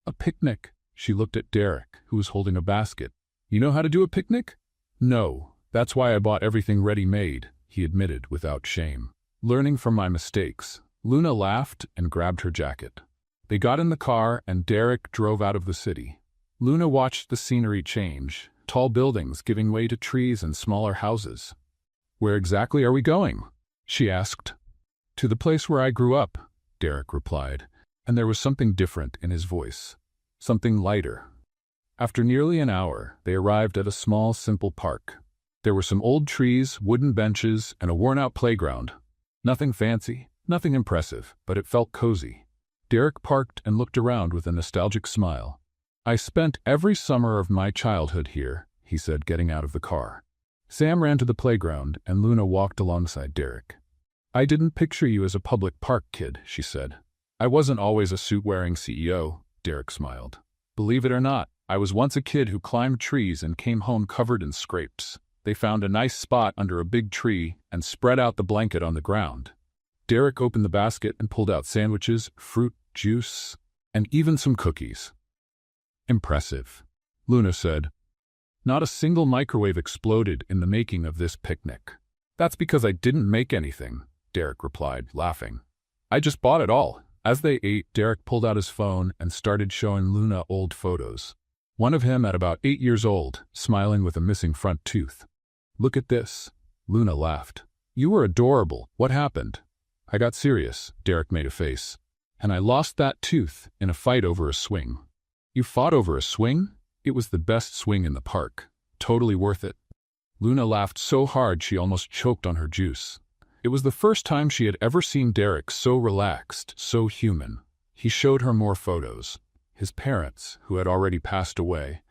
A picnic? She looked at Derek, who was holding a basket. You know how to do a picnic? No, that's why I bought everything ready-made, he admitted without shame. Learning from my mistakes. Luna laughed and grabbed her jacket. They got in the car and Derek drove out of the city. Luna watched the scenery change, tall buildings giving way to trees and smaller houses. Where exactly are we going? She asked. To the place where I grew up, Derek replied, and there was something different in his voice. Something lighter. After nearly an hour, they arrived at a small, simple park. There were some old trees, wooden benches, and a worn-out playground. Nothing fancy, nothing impressive, but it felt cozy. Derek parked and looked around with a nostalgic smile. I spent every summer of my childhood here, he said, getting out of the car. Sam ran to the playground, and Luna walked alongside Derek. I didn't picture you as a public park kid, she said. I wasn't always a suit-wearing CEO, Derek smiled. Believe it or not, I was once a kid who climbed trees and came home covered in scrapes. They found a nice spot under a big tree and spread out the blanket on the ground. Derek opened the basket and pulled out sandwiches, fruit, juice, and even some cookies. Impressive, Luna said. Not a single microwave exploded in the making of this picnic. That's because I didn't make anything, Derek replied, laughing. I just bought it all. As they ate, Derek pulled out his phone and started showing Luna old photos. One of him at about 8 years old, smiling with a missing front tooth. Look at this, Luna laughed. You were adorable. What happened? I got serious, Derek made a face. And I lost that tooth in a fight over a swing. You fought over a swing? It was the best swing in the park. Totally worth it. Luna laughed so hard she almost choked on her juice. It was the first time she had ever seen Derek so relaxed, so human. He showed her more photos. His parents, who had already passed away.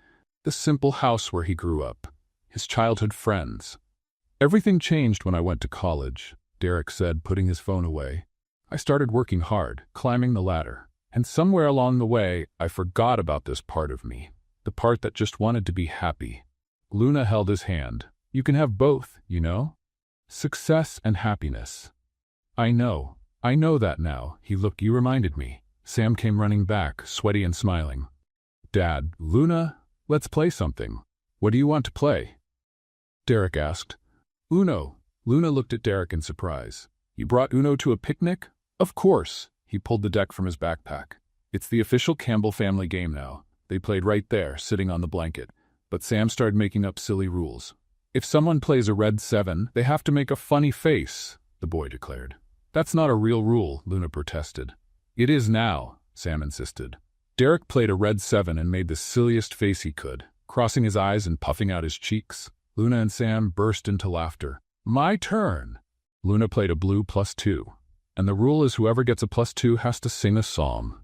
The simple house where he grew up. His childhood friends. Everything changed when I went to college, Derek said, putting his phone away. I started working hard, climbing the ladder. And somewhere along the way, I forgot about this part of me. The part that just wanted to be happy. Luna held his hand. You can have both, you know? Success and happiness. I know that now. You reminded me. Sam came running back, sweaty and smiling. Dad, Luna, let's play something. What do you want to play? Derek asked. Uno. Luna looked at Derek in surprise. You brought Uno to a picnic? Of course. He pulled the deck from his backpack. It's the official Campbell family game now. They played right there, sitting on the blanket. But Sam started making up silly rules. If someone plays a red 7, they have to make a funny face, the boy declared. That's not a real rule, Luna protested. It is now, Sam insisted. Derek played a red 7 and made the silliest face he could, crossing his eyes and puffing out his cheeks. Luna and Sam burst into laughter. My turn! Luna played a blue +2, and the rule is whoever gets a +2 has to sing a song.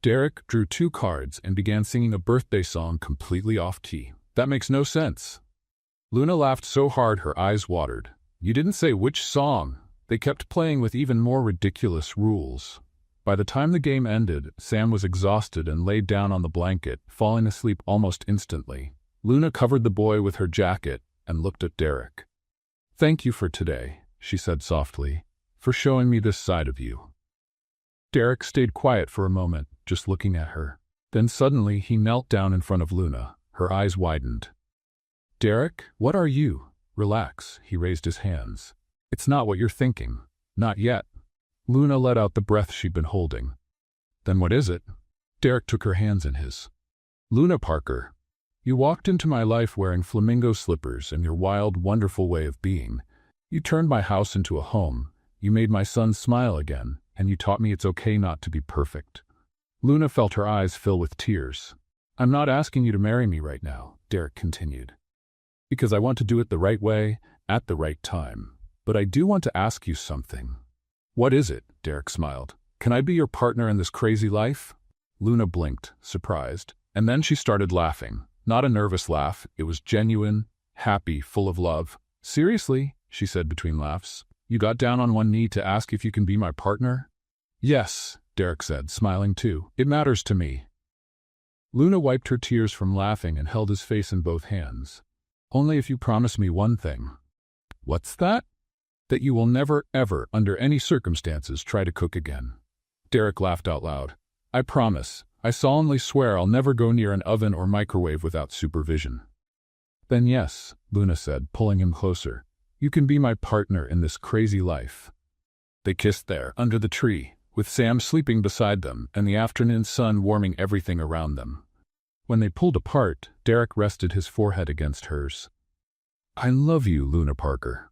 Derek drew 2 cards and began singing a birthday song completely off key. That makes no sense. Luna laughed so hard her eyes watered. You didn't say which song. They kept playing with even more ridiculous rules. By the time the game ended, Sam was exhausted and laid down on the blanket, falling asleep almost instantly. Luna covered the boy with her jacket and looked at Derek. Thank you for today, she said softly, for showing me this side of you. Derek stayed quiet for a moment, just looking at her. Then suddenly he knelt down in front of Luna. Her eyes widened. Derek, what are you? Relax, he raised his hands. It's not what you're thinking. Not yet. Luna let out the breath she'd been holding. Then what is it? Derek took her hands in his. Luna Parker, you walked into my life wearing flamingo slippers and your wild, wonderful way of being. You turned my house into a home. You made my son smile again, and you taught me it's okay not to be perfect. Luna felt her eyes fill with tears. I'm not asking you to marry me right now, Derek continued. Because I want to do it the right way, at the right time. But I do want to ask you something. What is it? Derek smiled. Can I be your partner in this crazy life? Luna blinked, surprised, and then she started laughing. Not a nervous laugh, it was genuine, happy, full of love. Seriously, she said between laughs. You got down on one knee to ask if you can be my partner? Yes, Derek said, smiling too. It matters to me. Luna wiped her tears from laughing and held his face in both hands. Only if you promise me one thing. What's that? That you will never, ever, under any circumstances, try to cook again. Derek laughed out loud. I promise. I solemnly swear I'll never go near an oven or microwave without supervision. Then yes, Luna said, pulling him closer. You can be my partner in this crazy life. They kissed there, under the tree, with Sam sleeping beside them and the afternoon sun warming everything around them. When they pulled apart, Derek rested his forehead against hers. I love you, Luna Parker.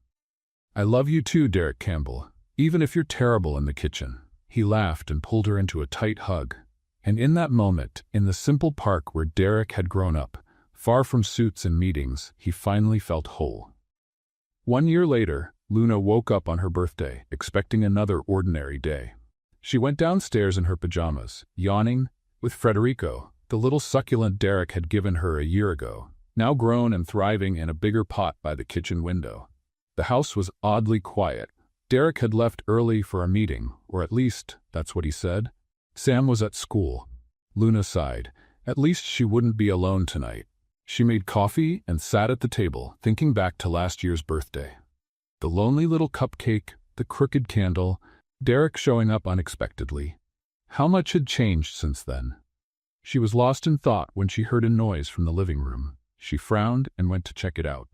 I love you too, Derek Campbell, even if you're terrible in the kitchen. He laughed and pulled her into a tight hug. And in that moment, in the simple park where Derek had grown up, far from suits and meetings, he finally felt whole. 1 year later, Luna woke up on her birthday, expecting another ordinary day. She went downstairs in her pajamas, yawning, with Federico, the little succulent Derek had given her a year ago, now grown and thriving in a bigger pot by the kitchen window. The house was oddly quiet. Derek had left early for a meeting, or at least, that's what he said. Sam was at school. Luna sighed. At least she wouldn't be alone tonight. She made coffee and sat at the table, thinking back to last year's birthday. The lonely little cupcake, the crooked candle, Derek showing up unexpectedly. How much had changed since then? She was lost in thought when she heard a noise from the living room. She frowned and went to check it out.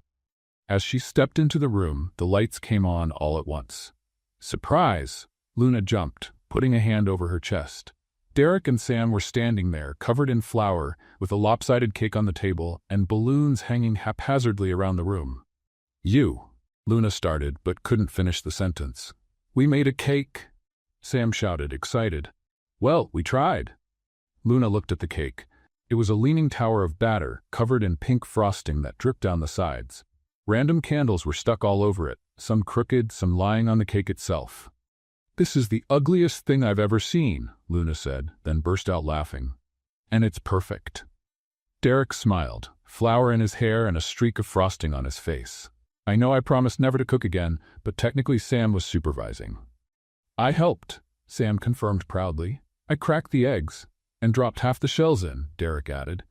As she stepped into the room, the lights came on all at once. Surprise! Luna jumped, putting a hand over her chest. Derek and Sam were standing there, covered in flour, with a lopsided cake on the table and balloons hanging haphazardly around the room. "You," Luna started, but couldn't finish the sentence. "We made a cake," Sam shouted, excited. "Well, we tried." Luna looked at the cake. It was a leaning tower of batter, covered in pink frosting that dripped down the sides. Random candles were stuck all over it, some crooked, some lying on the cake itself. "This is the ugliest thing I've ever seen," Luna said, then burst out laughing. "And it's perfect." Derek smiled, flour in his hair and a streak of frosting on his face. "I know I promised never to cook again, but technically Sam was supervising." "I helped," Sam confirmed proudly. "I cracked the eggs and dropped half the shells in," Derek added.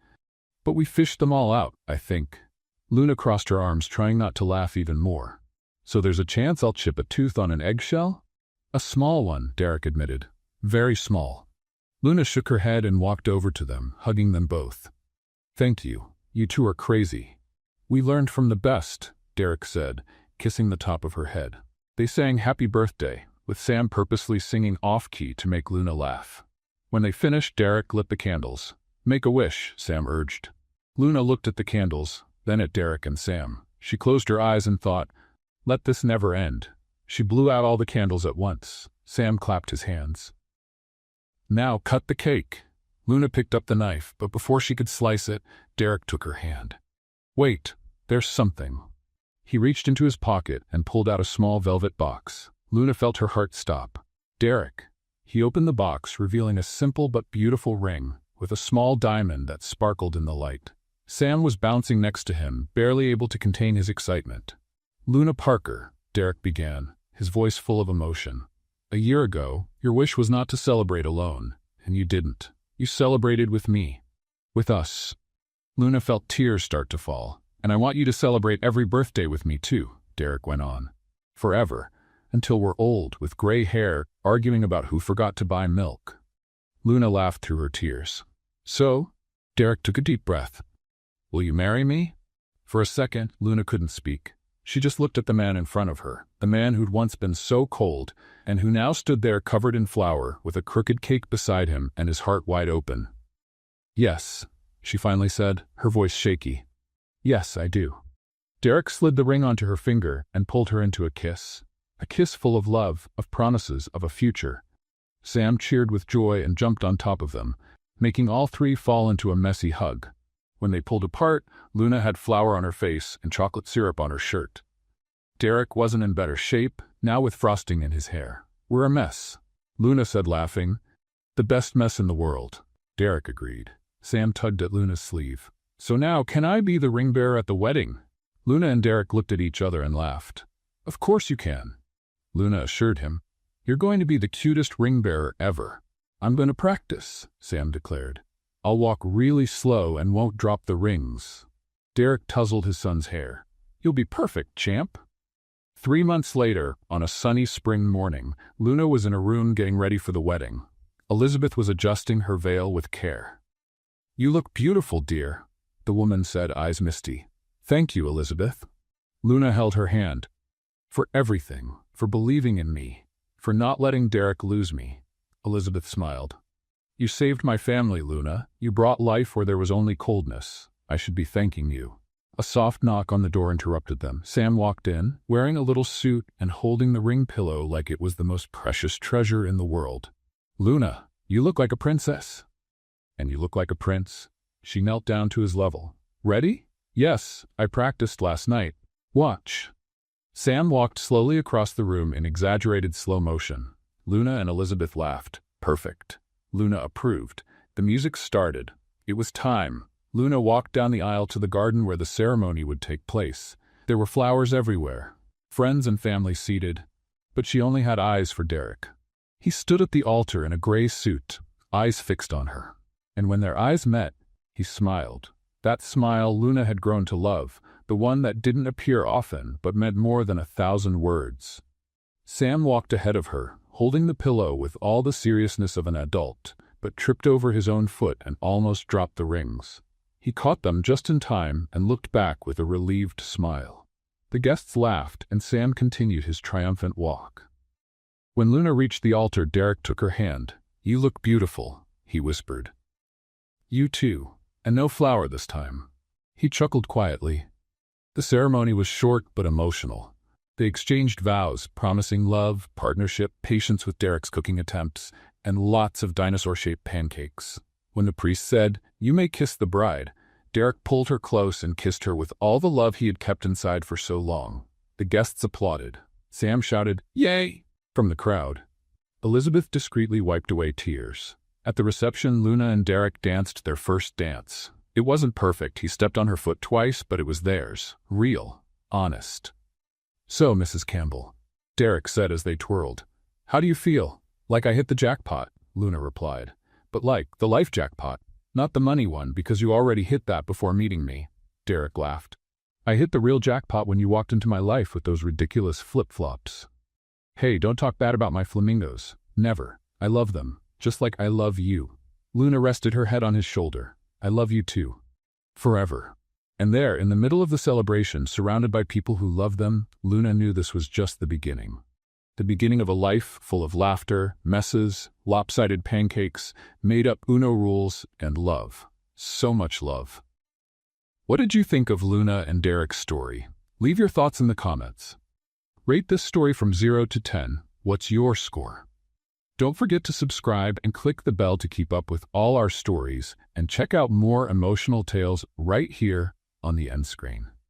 "But we fished them all out, I think." Luna crossed her arms, trying not to laugh even more. "So there's a chance I'll chip a tooth on an eggshell?" "A small one," Derek admitted. "Very small." Luna shook her head and walked over to them, hugging them both. "Thank you. You two are crazy." "We learned from the best," Derek said, kissing the top of her head. They sang Happy Birthday, with Sam purposely singing off-key to make Luna laugh. When they finished, Derek lit the candles. "Make a wish," Sam urged. Luna looked at the candles, then at Derek and Sam. She closed her eyes and thought, "Let this never end." She blew out all the candles at once. Sam clapped his hands. "Now cut the cake." Luna picked up the knife, but before she could slice it, Derek took her hand. "Wait, there's something." He reached into his pocket and pulled out a small velvet box. Luna felt her heart stop. "Derek." He opened the box, revealing a simple but beautiful ring, with a small diamond that sparkled in the light. Sam was bouncing next to him, barely able to contain his excitement. "Luna Parker," Derek began, his voice full of emotion. "A year ago, your wish was not to celebrate alone, and you didn't. You celebrated with me. With us." Luna felt tears start to fall. "And I want you to celebrate every birthday with me too," Derek went on. "Forever, until we're old, with gray hair, arguing about who forgot to buy milk." Luna laughed through her tears. "So?" Derek took a deep breath. "Will you marry me?" For a second, Luna couldn't speak. She just looked at the man in front of her, the man who'd once been so cold, and who now stood there covered in flour, with a crooked cake beside him and his heart wide open. "Yes," she finally said, her voice shaky. "Yes, I do." Derek slid the ring onto her finger and pulled her into a kiss full of love, of promises, of a future. Sam cheered with joy and jumped on top of them, making all three fall into a messy hug. When they pulled apart, Luna had flour on her face and chocolate syrup on her shirt. Derek wasn't in better shape, now with frosting in his hair. "We're a mess," Luna said, laughing. "The best mess in the world," Derek agreed. Sam tugged at Luna's sleeve. "So now, can I be the ring bearer at the wedding?" Luna and Derek looked at each other and laughed. "Of course you can," Luna assured him. "You're going to be the cutest ring bearer ever." "I'm going to practice," Sam declared. "I'll walk really slow and won't drop the rings." Derek tousled his son's hair. "You'll be perfect, champ." 3 months later, on a sunny spring morning, Luna was in a room getting ready for the wedding. Elizabeth was adjusting her veil with care. "You look beautiful, dear," the woman said, eyes misty. "Thank you, Elizabeth." Luna held her hand. "For everything, for believing in me, for not letting Derek lose me." Elizabeth smiled. "You saved my family, Luna. You brought life where there was only coldness. I should be thanking you." A soft knock on the door interrupted them. Sam walked in, wearing a little suit and holding the ring pillow like it was the most precious treasure in the world. "Luna, you look like a princess." "And you look like a prince." She knelt down to his level. "Ready?" "Yes, I practiced last night. Watch." Sam walked slowly across the room in exaggerated slow motion. Luna and Elizabeth laughed. "Perfect." Luna approved. The music started. It was time. Luna walked down the aisle to the garden where the ceremony would take place. There were flowers everywhere. Friends and family seated. but she only had eyes for Derek. He stood at the altar in a gray suit, eyes fixed on her. And when their eyes met, he smiled. That smile Luna had grown to love, the one that didn't appear often but meant more than 1,000 words. Sam walked ahead of her, holding the pillow with all the seriousness of an adult, but tripped over his own foot and almost dropped the rings. He caught them just in time and looked back with a relieved smile. The guests laughed, and Sam continued his triumphant walk. When Luna reached the altar, Derek took her hand. "You look beautiful," he whispered. "You too, and no flower this time." He chuckled quietly. The ceremony was short but emotional. They exchanged vows, promising love, partnership, patience with Derek's cooking attempts, and lots of dinosaur-shaped pancakes. When the priest said, "You may kiss the bride," Derek pulled her close and kissed her with all the love he had kept inside for so long. The guests applauded. Sam shouted, "Yay!" from the crowd. Elizabeth discreetly wiped away tears. At the reception, Luna and Derek danced their first dance. It wasn't perfect. He stepped on her foot twice, but it was theirs. Real. Honest. "So, Mrs. Campbell," Derek said as they twirled. "How do you feel?" "Like I hit the jackpot," Luna replied. "But like the life jackpot, not the money one, because you already hit that before meeting me," Derek laughed. "I hit the real jackpot when you walked into my life with those ridiculous flip-flops." "Hey, don't talk bad about my flamingos. Never. I love them, just like I love you." Luna rested her head on his shoulder. "I love you too. Forever." And there, in the middle of the celebration, surrounded by people who loved them, Luna knew this was just the beginning. The beginning of a life full of laughter, messes, lopsided pancakes, made-up Uno rules, and love. So much love. What did you think of Luna and Derek's story? Leave your thoughts in the comments. Rate this story from 0 to 10. What's your score? Don't forget to subscribe and click the bell to keep up with all our stories, and check out more emotional tales right here on the end screen.